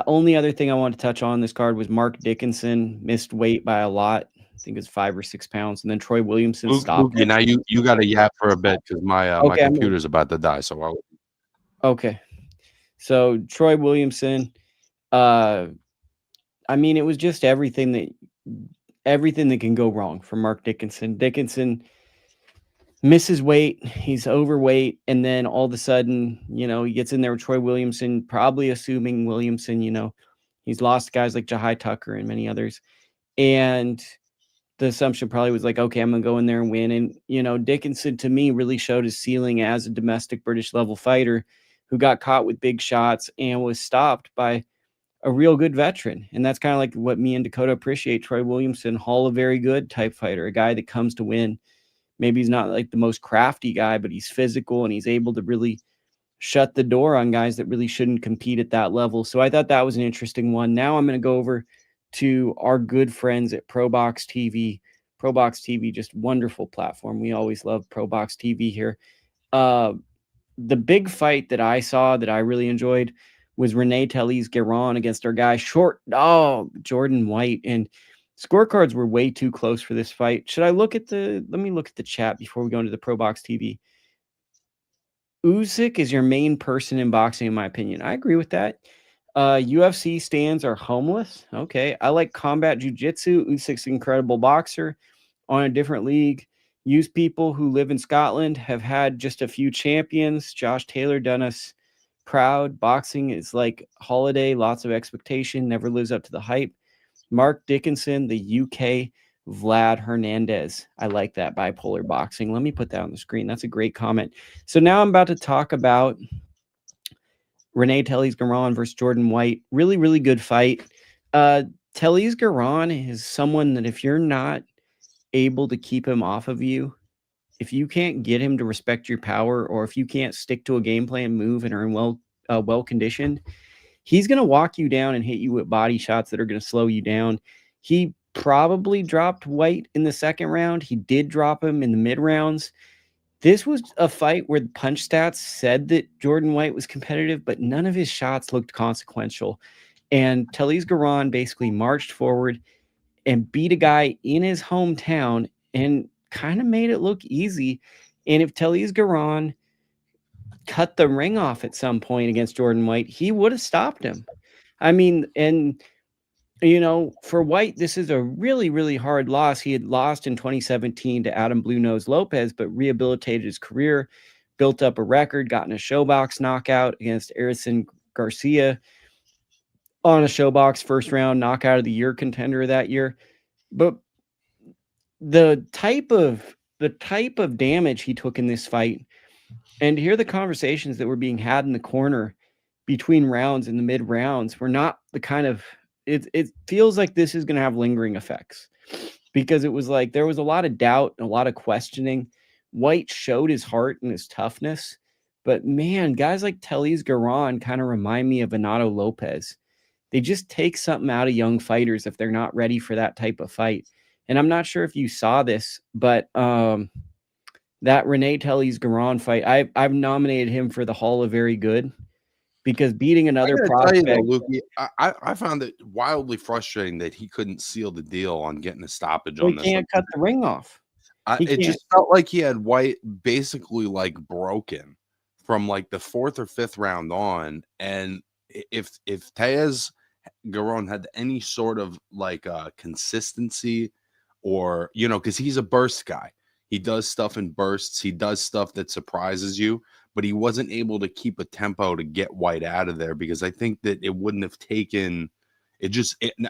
A: only other thing I want to touch on this card was Mark Dickinson missed weight by a lot. I think it's 5 or 6 pounds. And then Troy Williamson stopped him.
B: Now you got to yap for a bit because my my computer's about to die. So
A: okay. So Troy Williamson, I mean, it was just everything that can go wrong for Mark Dickinson. Dickinson misses weight, he's overweight, and then all of a sudden, you know, he gets in there with Troy Williamson, probably assuming Williamson, you know, he's lost guys like Jahai Tucker and many others. And the assumption probably was like, okay, I'm going to go in there and win. And, you know, Dickinson, to me, really showed his ceiling as a domestic British level fighter who got caught with big shots and was stopped by a real good veteran. And that's kind of like what me and Dakota appreciate. Troy Williamson, Hall of Very Good type fighter, a guy that comes to win. Maybe he's not like the most crafty guy, but he's physical and he's able to really shut the door on guys that really shouldn't compete at that level. So I thought that was an interesting one. Now I'm going to go over to our good friends at ProBox TV. ProBox TV, just wonderful platform. We always love ProBox TV here. The big fight that I saw that I really enjoyed was Renee Tellez-Guerin against our guy, short dog, Jordan White. And scorecards were way too close for this fight. Let me look at the chat before we go into the ProBox TV. Usyk is your main person in boxing, in my opinion. I agree with that. UFC stands are homeless. Okay. I like combat jiu-jitsu. Usyk's an incredible boxer on a different league. Use people who live in Scotland have had just a few champions. Josh Taylor done us proud. Boxing is like holiday, lots of expectation, never lives up to the hype. Mark Dickinson, the UK Vlad Hernandez. I like that bipolar boxing. Let me put that on the screen. That's a great comment. So now I'm about to talk about Renee Tellez-Guerin versus Jordan White. Really, really good fight. Tellez-Guerin is someone that if you're not able to keep him off of you, if you can't get him to respect your power, or if you can't stick to a game plan, move, and are well conditioned, he's going to walk you down and hit you with body shots that are going to slow you down. He probably dropped White in the second round. He did drop him in the mid rounds. This was a fight where the punch stats said that Jordan White was competitive, but none of his shots looked consequential. And Tellez-Guerin basically marched forward and beat a guy in his hometown and kind of made it look easy. And if Tellez-Guerin cut the ring off at some point against Jordan White, he would have stopped him. I mean, and you know, for White, this is a really, really hard loss. He had lost in 2017 to Adam Blue Nose Lopez, but rehabilitated his career built up a record, gotten a showbox knockout against Erison Garcia on a showbox first round knockout of the year contender that year. But the type of damage he took in this fight, and to hear the conversations that were being had in the corner between rounds and the mid rounds were not the kind of, it feels like this is going to have lingering effects, because it was like there was a lot of doubt and a lot of questioning. White showed his heart and his toughness, but man, guys like Teles Garan kind of remind me of Venado Lopez. They just take something out of young fighters if they're not ready for that type of fight. And I'm not sure if you saw this, but that Renee Teles Garan fight, I've nominated him for the Hall of Very Good, because beating another prospect.
B: Tell you though, Lukey, I found it wildly frustrating that he couldn't seal the deal on getting a stoppage on this.
A: He can't cut the ring off.
B: It just felt like he had White basically like broken from like the 4th or 5th round on. And if Teles Garan had any sort of like consistency, or, you know, because he's a burst guy. He does stuff in bursts. He does stuff that surprises you, but he wasn't able to keep a tempo to get White out of there, because I think that it wouldn't have taken it.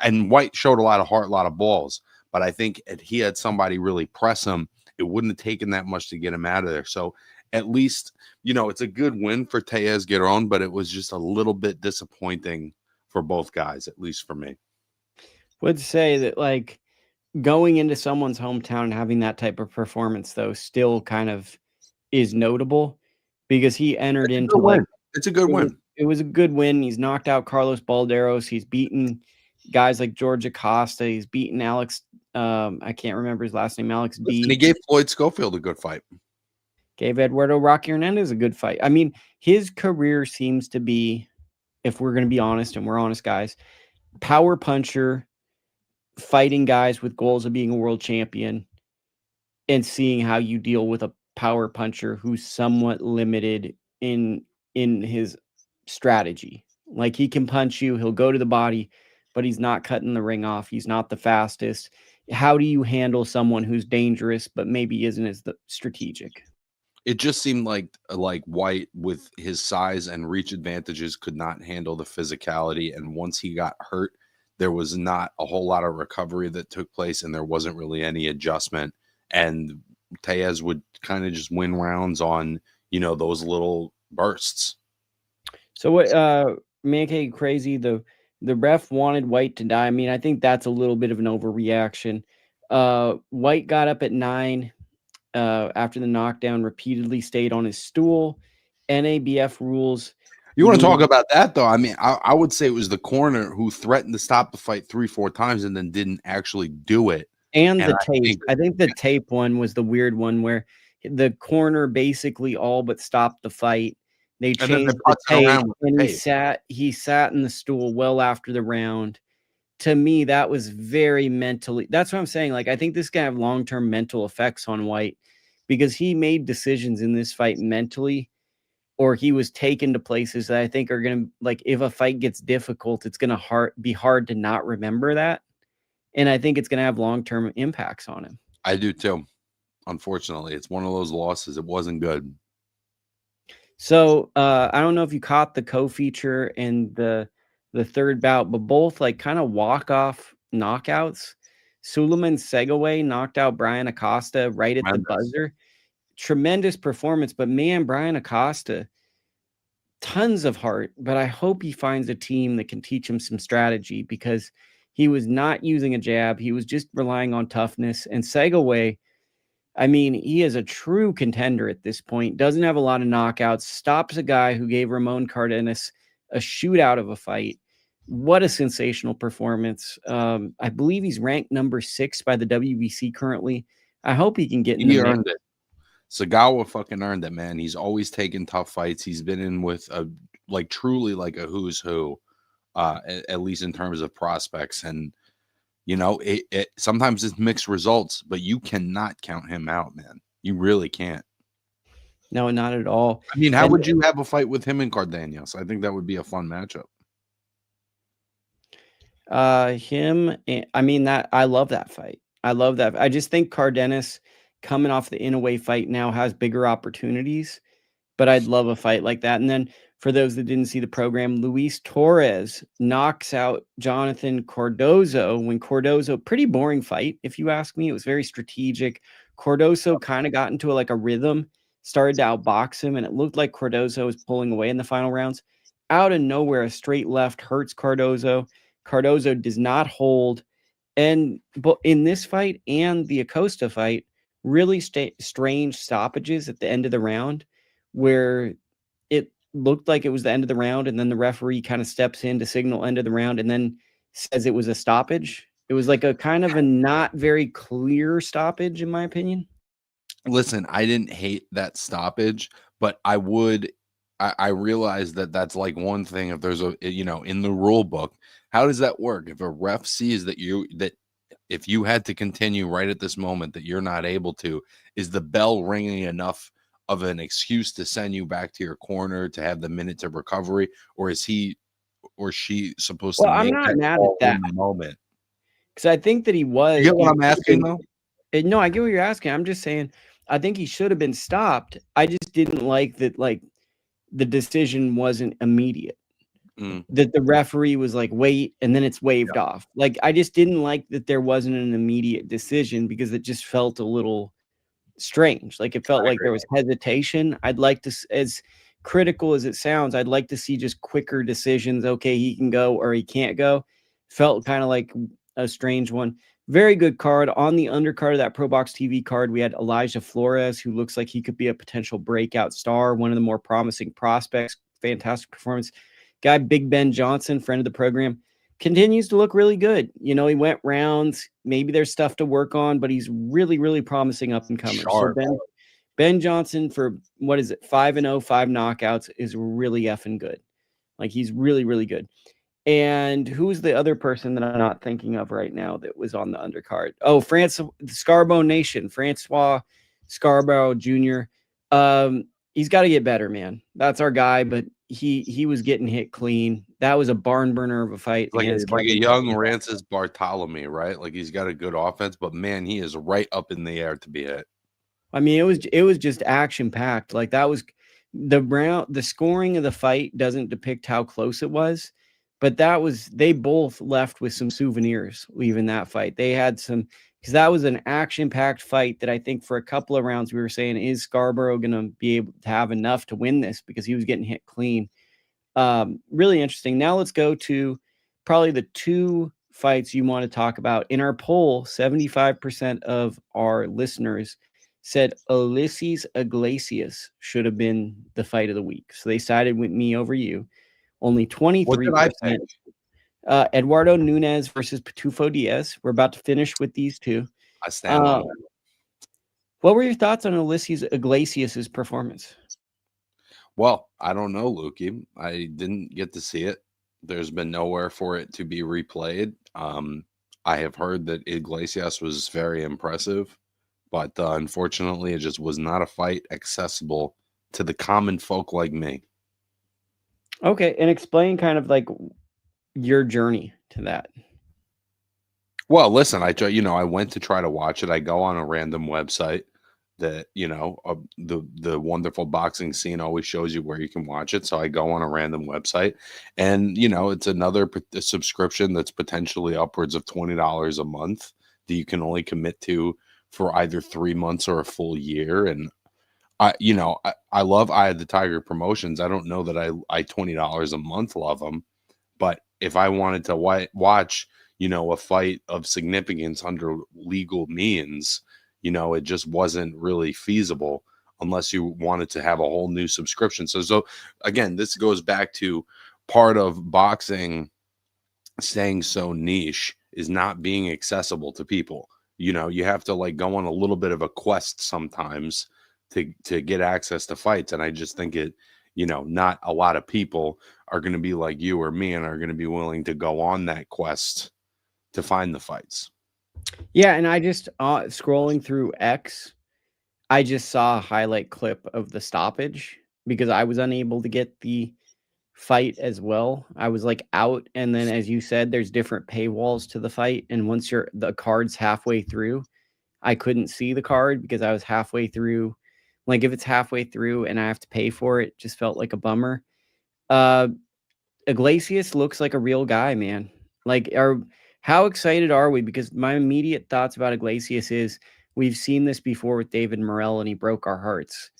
B: And White showed a lot of heart, a lot of balls, but I think if he had somebody really press him, it wouldn't have taken that much to get him out of there. So at least, you know, it's a good win for Teles Garan, but it was just a little bit disappointing for both guys, at least for me.
A: Would say that, like, going into someone's hometown and having that type of performance, though, still kind of is notable, because he entered into like,
B: it's a good win.
A: It was a good win. He's knocked out Carlos Balderos. He's beaten guys like George Acosta. He's beaten Alex. I can't remember his last name. Alex B.
B: And he gave Floyd Schofield a good fight.
A: Gave Eduardo Rocky Hernandez a good fight. I mean, his career seems to be, if we're going to be honest, and we're honest guys, power puncher, fighting guys with goals of being a world champion, and seeing how you deal with a power puncher who's somewhat limited in his strategy. Like, he can punch you, he'll go to the body, but he's not cutting the ring off. He's not the fastest. How do you handle someone who's dangerous but maybe isn't as strategic?
B: It just seemed like White, with his size and reach advantages, could not handle the physicality, and once he got hurt, there was not a whole lot of recovery that took place, and there wasn't really any adjustment. And Teles would kind of just win rounds on, you know, those little bursts.
A: So what, Mikie, crazy, the ref wanted White to die. I mean, I think that's a little bit of an overreaction. White got up at 9 after the knockdown, repeatedly stayed on his stool. NABF rules.
B: You want to talk about that, though? I mean, I would say it was the corner who threatened to stop the fight 3-4 times and then didn't actually do it.
A: And the tape. I think the tape one was the weird one, where the corner basically all but stopped the fight. They changed the tape, and he sat in the stool well after the round. To me, that was very mentally. That's what I'm saying. Like, I think this guy have long-term mental effects on White, because he made decisions in this fight mentally, or he was taken to places that I think are going to, like, if a fight gets difficult, it's going to be hard to not remember that. And I think it's going to have long-term impacts on him.
B: I do too. Unfortunately, it's one of those losses. It wasn't good.
A: So I don't know if you caught the co-feature and the third bout, but both like kind of walk-off knockouts. Suleiman Segaway knocked out Brian Acosta right at the buzzer. Tremendous performance, but man, Brian Acosta, tons of heart. But I hope he finds a team that can teach him some strategy, because he was not using a jab. He was just relying on toughness. And Segaway, I mean, he is a true contender at this point. Doesn't have a lot of knockouts. Stops a guy who gave Ramon Cardenas a shootout of a fight. What a sensational performance. I believe he's ranked number 6 by the WBC currently. I hope he can get in the mix.
B: Earned it. Sagawa fucking earned it, man. He's always taken tough fights. He's been in with truly like a who's who, at least in terms of prospects. And, you know, it sometimes it's mixed results, but you cannot count him out, man. You really can't.
A: No, not at all.
B: I mean, how would you have a fight with him and Cardenas? I think that would be a fun matchup.
A: I mean, I love that fight. I love that. I just think Cardenas, coming off the Inoue fight, now has bigger opportunities. but I'd love a fight like that. And then for those that didn't see the program, Luis Torres knocks out Jonathan Cardozo when Cardozo, pretty boring fight, if you ask me. It was very strategic. Cardozo kind of got into a rhythm, started to outbox him, and it looked like Cardozo was pulling away in the final rounds. Out of nowhere, a straight left hurts Cardozo. Cardozo does not hold. And but in this fight and the Acosta fight, really strange stoppages at the end of the round where it looked like it was the end of the round, and then the referee kind of steps in to signal end of the round and then says it was a stoppage. It was like a kind of a not very clear stoppage, in my opinion.
B: Listen, I didn't hate that stoppage, but I realize that that's like one thing. If there's in the rule book, how does that work? If a ref sees that if you had to continue right at this moment that you're not able to, is the bell ringing enough of an excuse to send you back to your corner to have the minute to recovery, or is he or she supposed to
A: I'm
B: make
A: not
B: that
A: mad
B: call
A: at
B: in
A: that
B: the moment?
A: because I think that he was.
B: You get what I'm asking, though?
A: No, I get what you're asking. I'm just saying, I think he should have been stopped. I just didn't like that, the decision wasn't immediate. That the referee was like, wait, and then it's waved off. I just didn't like that there wasn't an immediate decision because it just felt a little strange. It felt like there was hesitation. I'd like to, as critical as it sounds, I'd like to see just quicker decisions. Okay, he can go or he can't go. Felt kind of like a strange one. Very good card. On the undercard of that ProBox TV card, we had Elijah Flores, who looks like he could be a potential breakout star, one of the more promising prospects. Fantastic performance. Guy Big Ben Johnson, friend of the program, continues to look really good. He went rounds. Maybe there's stuff to work on, but he's really, really promising up and comer. So Ben Johnson, for 5-0, 5 knockouts, is really effing good. He's really, really good. And who's the other person that I'm not thinking of right now that was on the undercard? Oh, Scarborough Nation, Francois Scarborough Jr. He's got to get better, man. That's our guy, but he was getting hit clean. That was a barn burner of a fight.
B: Like a young Rancis Bartholomew, right? He's got a good offense, but man, he is right up in the air to be hit.
A: I mean, it was just action packed. That was the scoring of the fight doesn't depict how close it was, but they both left with some souvenirs leaving that fight. They had some, because that was an action packed fight that I think for a couple of rounds we were saying, is Scarborough going to be able to have enough to win this, because he was getting hit clean. Really interesting. Now let's go to probably the two fights you want to talk about. In our poll, 75% of our listeners said Osleys Iglesias should have been the fight of the week. So they sided with me over you. Only 23%. Eduardo Nunez versus Pitufo Diaz. We're about to finish with these two.
B: I stand on that.
A: What were your thoughts on Osleys Iglesias' performance?
B: Well, I don't know, Lukey. I didn't get to see it. There's been nowhere for it to be replayed. I have heard that Iglesias was very impressive, but unfortunately, it just was not a fight accessible to the common folk like me.
A: Okay, and explain kind of your journey to that.
B: Well, listen, I went to try to watch it. I go on a random website that, the wonderful boxing scene always shows you where you can watch it. So I go on a random website, and, it's another subscription that's potentially upwards of $20 a month that you can only commit to for either 3 months or a full year. And I love Eye of the Tiger promotions. I don't know that I $20 a month love them, but if I wanted to watch, a fight of significance under legal means, it just wasn't really feasible unless you wanted to have a whole new subscription. So again, this goes back to part of boxing staying so niche is not being accessible to people. You have to go on a little bit of a quest sometimes to get access to fights. And I just think not a lot of people are going to be like you or me and are going to be willing to go on that quest to find the fights.
A: Yeah, and I just scrolling through X, I just saw a highlight clip of the stoppage because I was unable to get the fight as well. I was out, and then as you said, there's different paywalls to the fight, and once the card's halfway through, I couldn't see the card because I was halfway through Like if it's halfway through and I have to pay for it, just felt like a bummer. Uh, Iglesias looks like a real guy, man. Like, how excited are we? Because my immediate thoughts about Iglesias is we've seen this before with David Morrell, and he broke our hearts.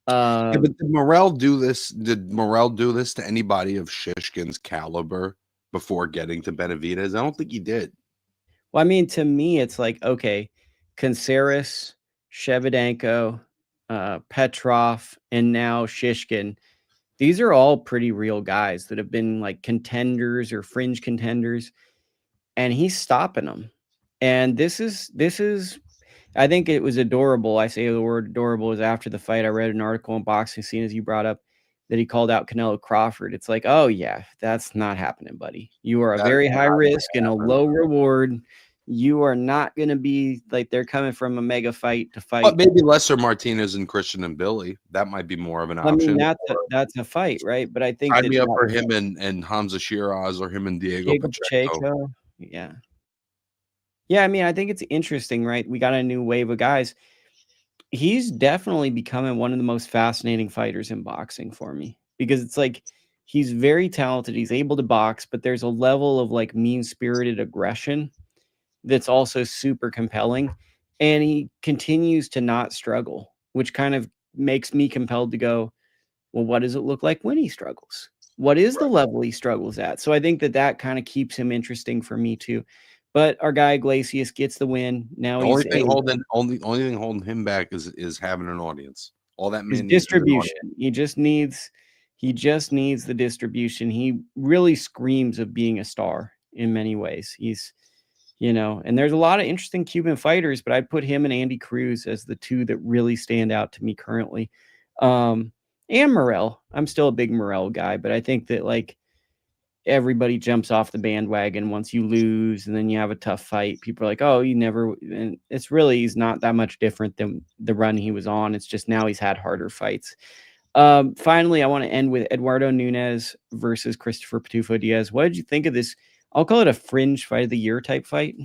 B: Yeah, but did Morrell do this? Did Morrell do this to anybody of Shishkin's caliber before getting to Benavidez? I don't think he did.
A: Well, I mean, to me, it's like, okay, Canceres, Shevchenko, Petrov, and now Shishkin. These are all pretty real guys that have been like contenders or fringe contenders, and he's stopping them. And this is, I think it was adorable. I say the word adorable is after the fight. I read an article in Boxing Scene, as you brought up, that he called out Canelo-Crawford. It's like, oh yeah, that's not happening, buddy. You are a
B: That
A: very
B: is
A: high
B: not
A: risk and a
B: happening.
A: low reward. You are not going to be like they're coming from a mega fight to fight.
B: But maybe Lester Martinez and Christian Mbilli. That might be more of an
A: I
B: option.
A: mean, that's a fight, right? But I think
B: Sign
A: that
B: me up for him and Hamza Shiraz or him and Diego Pacheco.
A: yeah. Yeah, I mean, I think it's interesting, right? We got a new wave of guys. He's definitely becoming one of the most fascinating fighters in boxing for me, because it's like he's very talented. He's able to box, but there's a level of like mean-spirited aggression that's also super compelling. And he continues to not struggle, which kind of makes me compelled to go, well, what does it look like when he struggles? What is the level he struggles at? So I think that kind of keeps him interesting for me too. But our guy Iglesias gets the win. Now
B: The
A: he's
B: only thing holding him back is having an audience. All that
A: his
B: man needs is an
A: distribution.
B: audience.
A: He just needs the distribution. He really screams of being a star in many ways. He's, and there's a lot of interesting Cuban fighters, but I'd put him and Andy Cruz as the two that really stand out to me currently. And Morrell. I'm still a big Morrell guy, but I think that like everybody jumps off the bandwagon once you lose and then you have a tough fight. People are like, oh, you never, and he's not that much different than the run he was on. It's just now he's had harder fights. Finally, I want to end with Eduardo Nunez versus Christopher Pitufo Diaz. What did you think of this? I'll call it a fringe fight of the year type fight.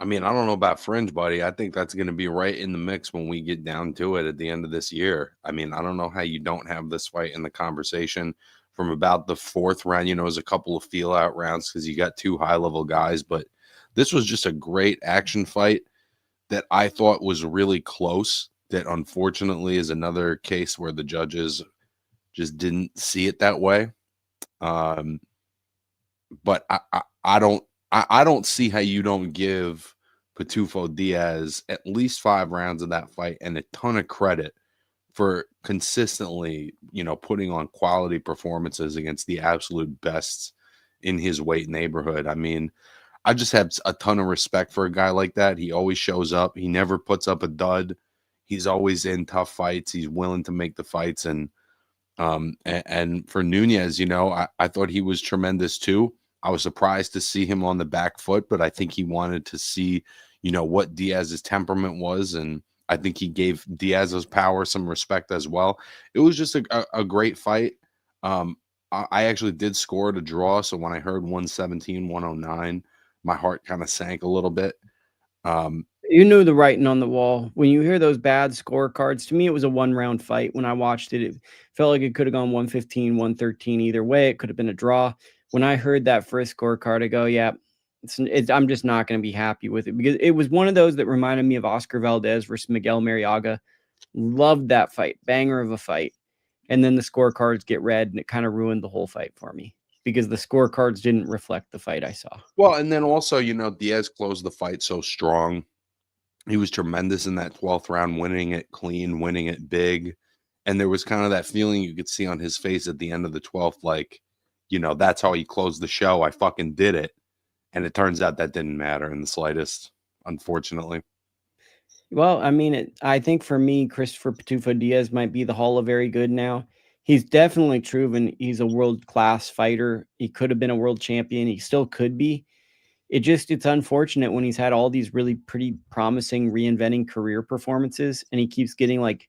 B: I mean, I don't know about fringe, buddy. I think that's going to be right in the mix when we get down to it at the end of this year. I mean, I don't know how you don't have this fight in the conversation from about the fourth round. There's a couple of feel out rounds because you got two high level guys, but this was just a great action fight that I thought was really close. That unfortunately is another case where the judges just didn't see it that way. But I don't see how you don't give Pitufo Diaz at least 5 rounds of that fight and a ton of credit for consistently, putting on quality performances against the absolute best in his weight neighborhood. I mean, I just have a ton of respect for a guy like that. He always shows up. He never puts up a dud. He's always in tough fights. He's willing to make the fights. And for Nunez, I thought he was tremendous too. I was surprised to see him on the back foot, but I think he wanted to see, what Diaz's temperament was. And I think he gave Diaz's power some respect as well. It was just a great fight. I actually did score to draw. So when I heard 117, 109, my heart kind of sank a little bit.
A: You knew the writing on the wall. When you hear those bad scorecards, to me, it was a 1-round fight. When I watched it, it felt like it could have gone 115, 113 either way. It could have been a draw. When I heard that first scorecard, I go, yeah, I'm just not going to be happy with it, because it was one of those that reminded me of Oscar Valdez versus Miguel Mariaga. Loved that fight. Banger of a fight. And then the scorecards get read, and it kind of ruined the whole fight for me, because the scorecards didn't reflect the fight I saw.
B: Well, and then also, Diaz closed the fight so strong. He was tremendous in that 12th round, winning it clean, winning it big. And there was kind of that feeling you could see on his face at the end of the 12th, like, that's how he closed the show. I fucking did it. And it turns out that didn't matter in the slightest, unfortunately.
A: Well, I mean, I think for me, Christopher Pitufo Diaz might be the Hall of Very Good now. He's definitely proven he's a world-class fighter. He could have been a world champion. He still could be. It's unfortunate when he's had all these really pretty promising reinventing career performances, and he keeps getting like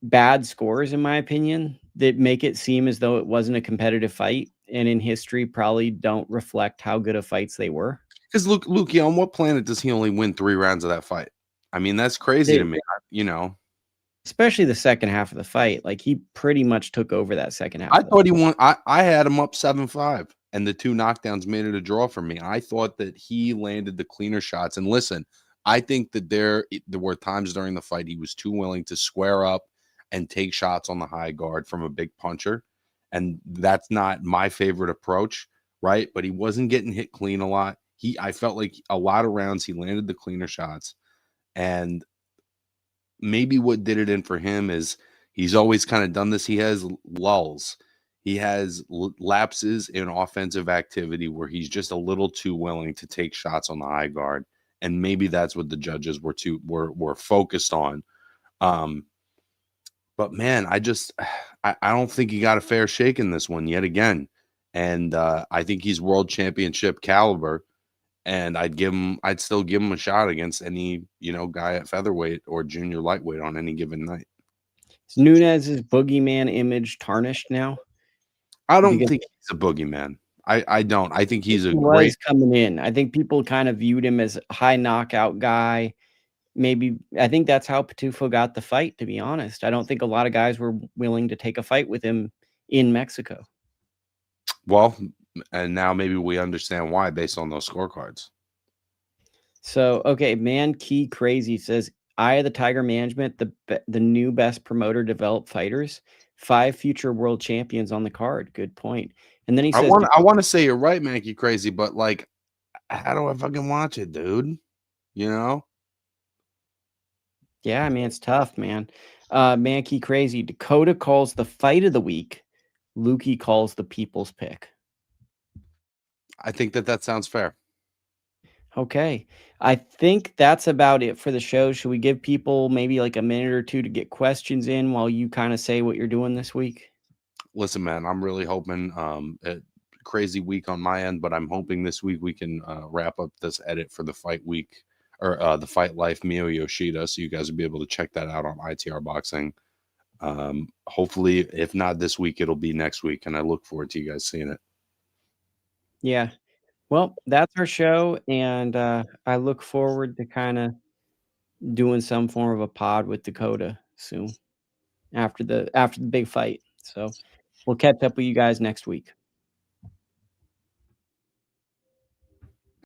A: bad scores, in my opinion, that make it seem as though it wasn't a competitive fight, and in history probably don't reflect how good of fights they were.
B: Because Luke, on what planet does he only win 3 rounds of that fight? I mean, that's crazy to me.
A: especially the second half of the fight. Like, he pretty much took over that second half.
B: I thought he won. I had him up 7-5, and the 2 knockdowns made it a draw for me. I thought that he landed the cleaner shots. And listen, I think that there were times during the fight he was too willing to square up and take shots on the high guard from a big puncher. And that's not my favorite approach, right? But he wasn't getting hit clean a lot. I felt like a lot of rounds he landed the cleaner shots. And maybe what did it in for him is he's always kind of done this. He has lulls. He has lapses in offensive activity where he's just a little too willing to take shots on the high guard. And maybe that's what the judges were focused on. But man, I don't think he got a fair shake in this one yet again. And I think he's world championship caliber. And I'd still give him a shot against any, guy at featherweight or junior lightweight on any given night.
A: Is Nunez's boogeyman image tarnished now?
B: I don't think he's a boogeyman. I don't. I think he's great
A: coming in. I think people kind of viewed him as a high knockout guy. Maybe I think that's how Pitufo got the fight, to be honest. I don't think a lot of guys were willing to take a fight with him in Mexico.
B: Well, and now maybe we understand why based on those scorecards.
A: So, okay, Man Key Crazy says, Eye of the Tiger Management, the new best promoter developed fighters, 5 future world champions on the card. Good point. And then he says,
B: I want to say you're right, Mankey Crazy, but like, how do I fucking watch it, dude? Yeah,
A: I mean, it's tough, man. Mankey Crazy, Dakota calls the fight of the week. Lukey calls the people's pick.
B: I think that sounds fair.
A: Okay. I think that's about it for the show. Should we give people maybe like a minute or two to get questions in while you kind of say what you're doing this week?
B: Listen, man, I'm really hoping a crazy week on my end, but I'm hoping this week we can wrap up this edit for the fight week or the Fight Life Mio Yoshida. So you guys will be able to check that out on ITR Boxing. Hopefully, if not this week, it'll be next week. And I look forward to you guys seeing it.
A: Yeah. Well, that's our show. And I look forward to kind of doing some form of a pod with Dakota soon after the big fight. So we'll catch up with you guys next week.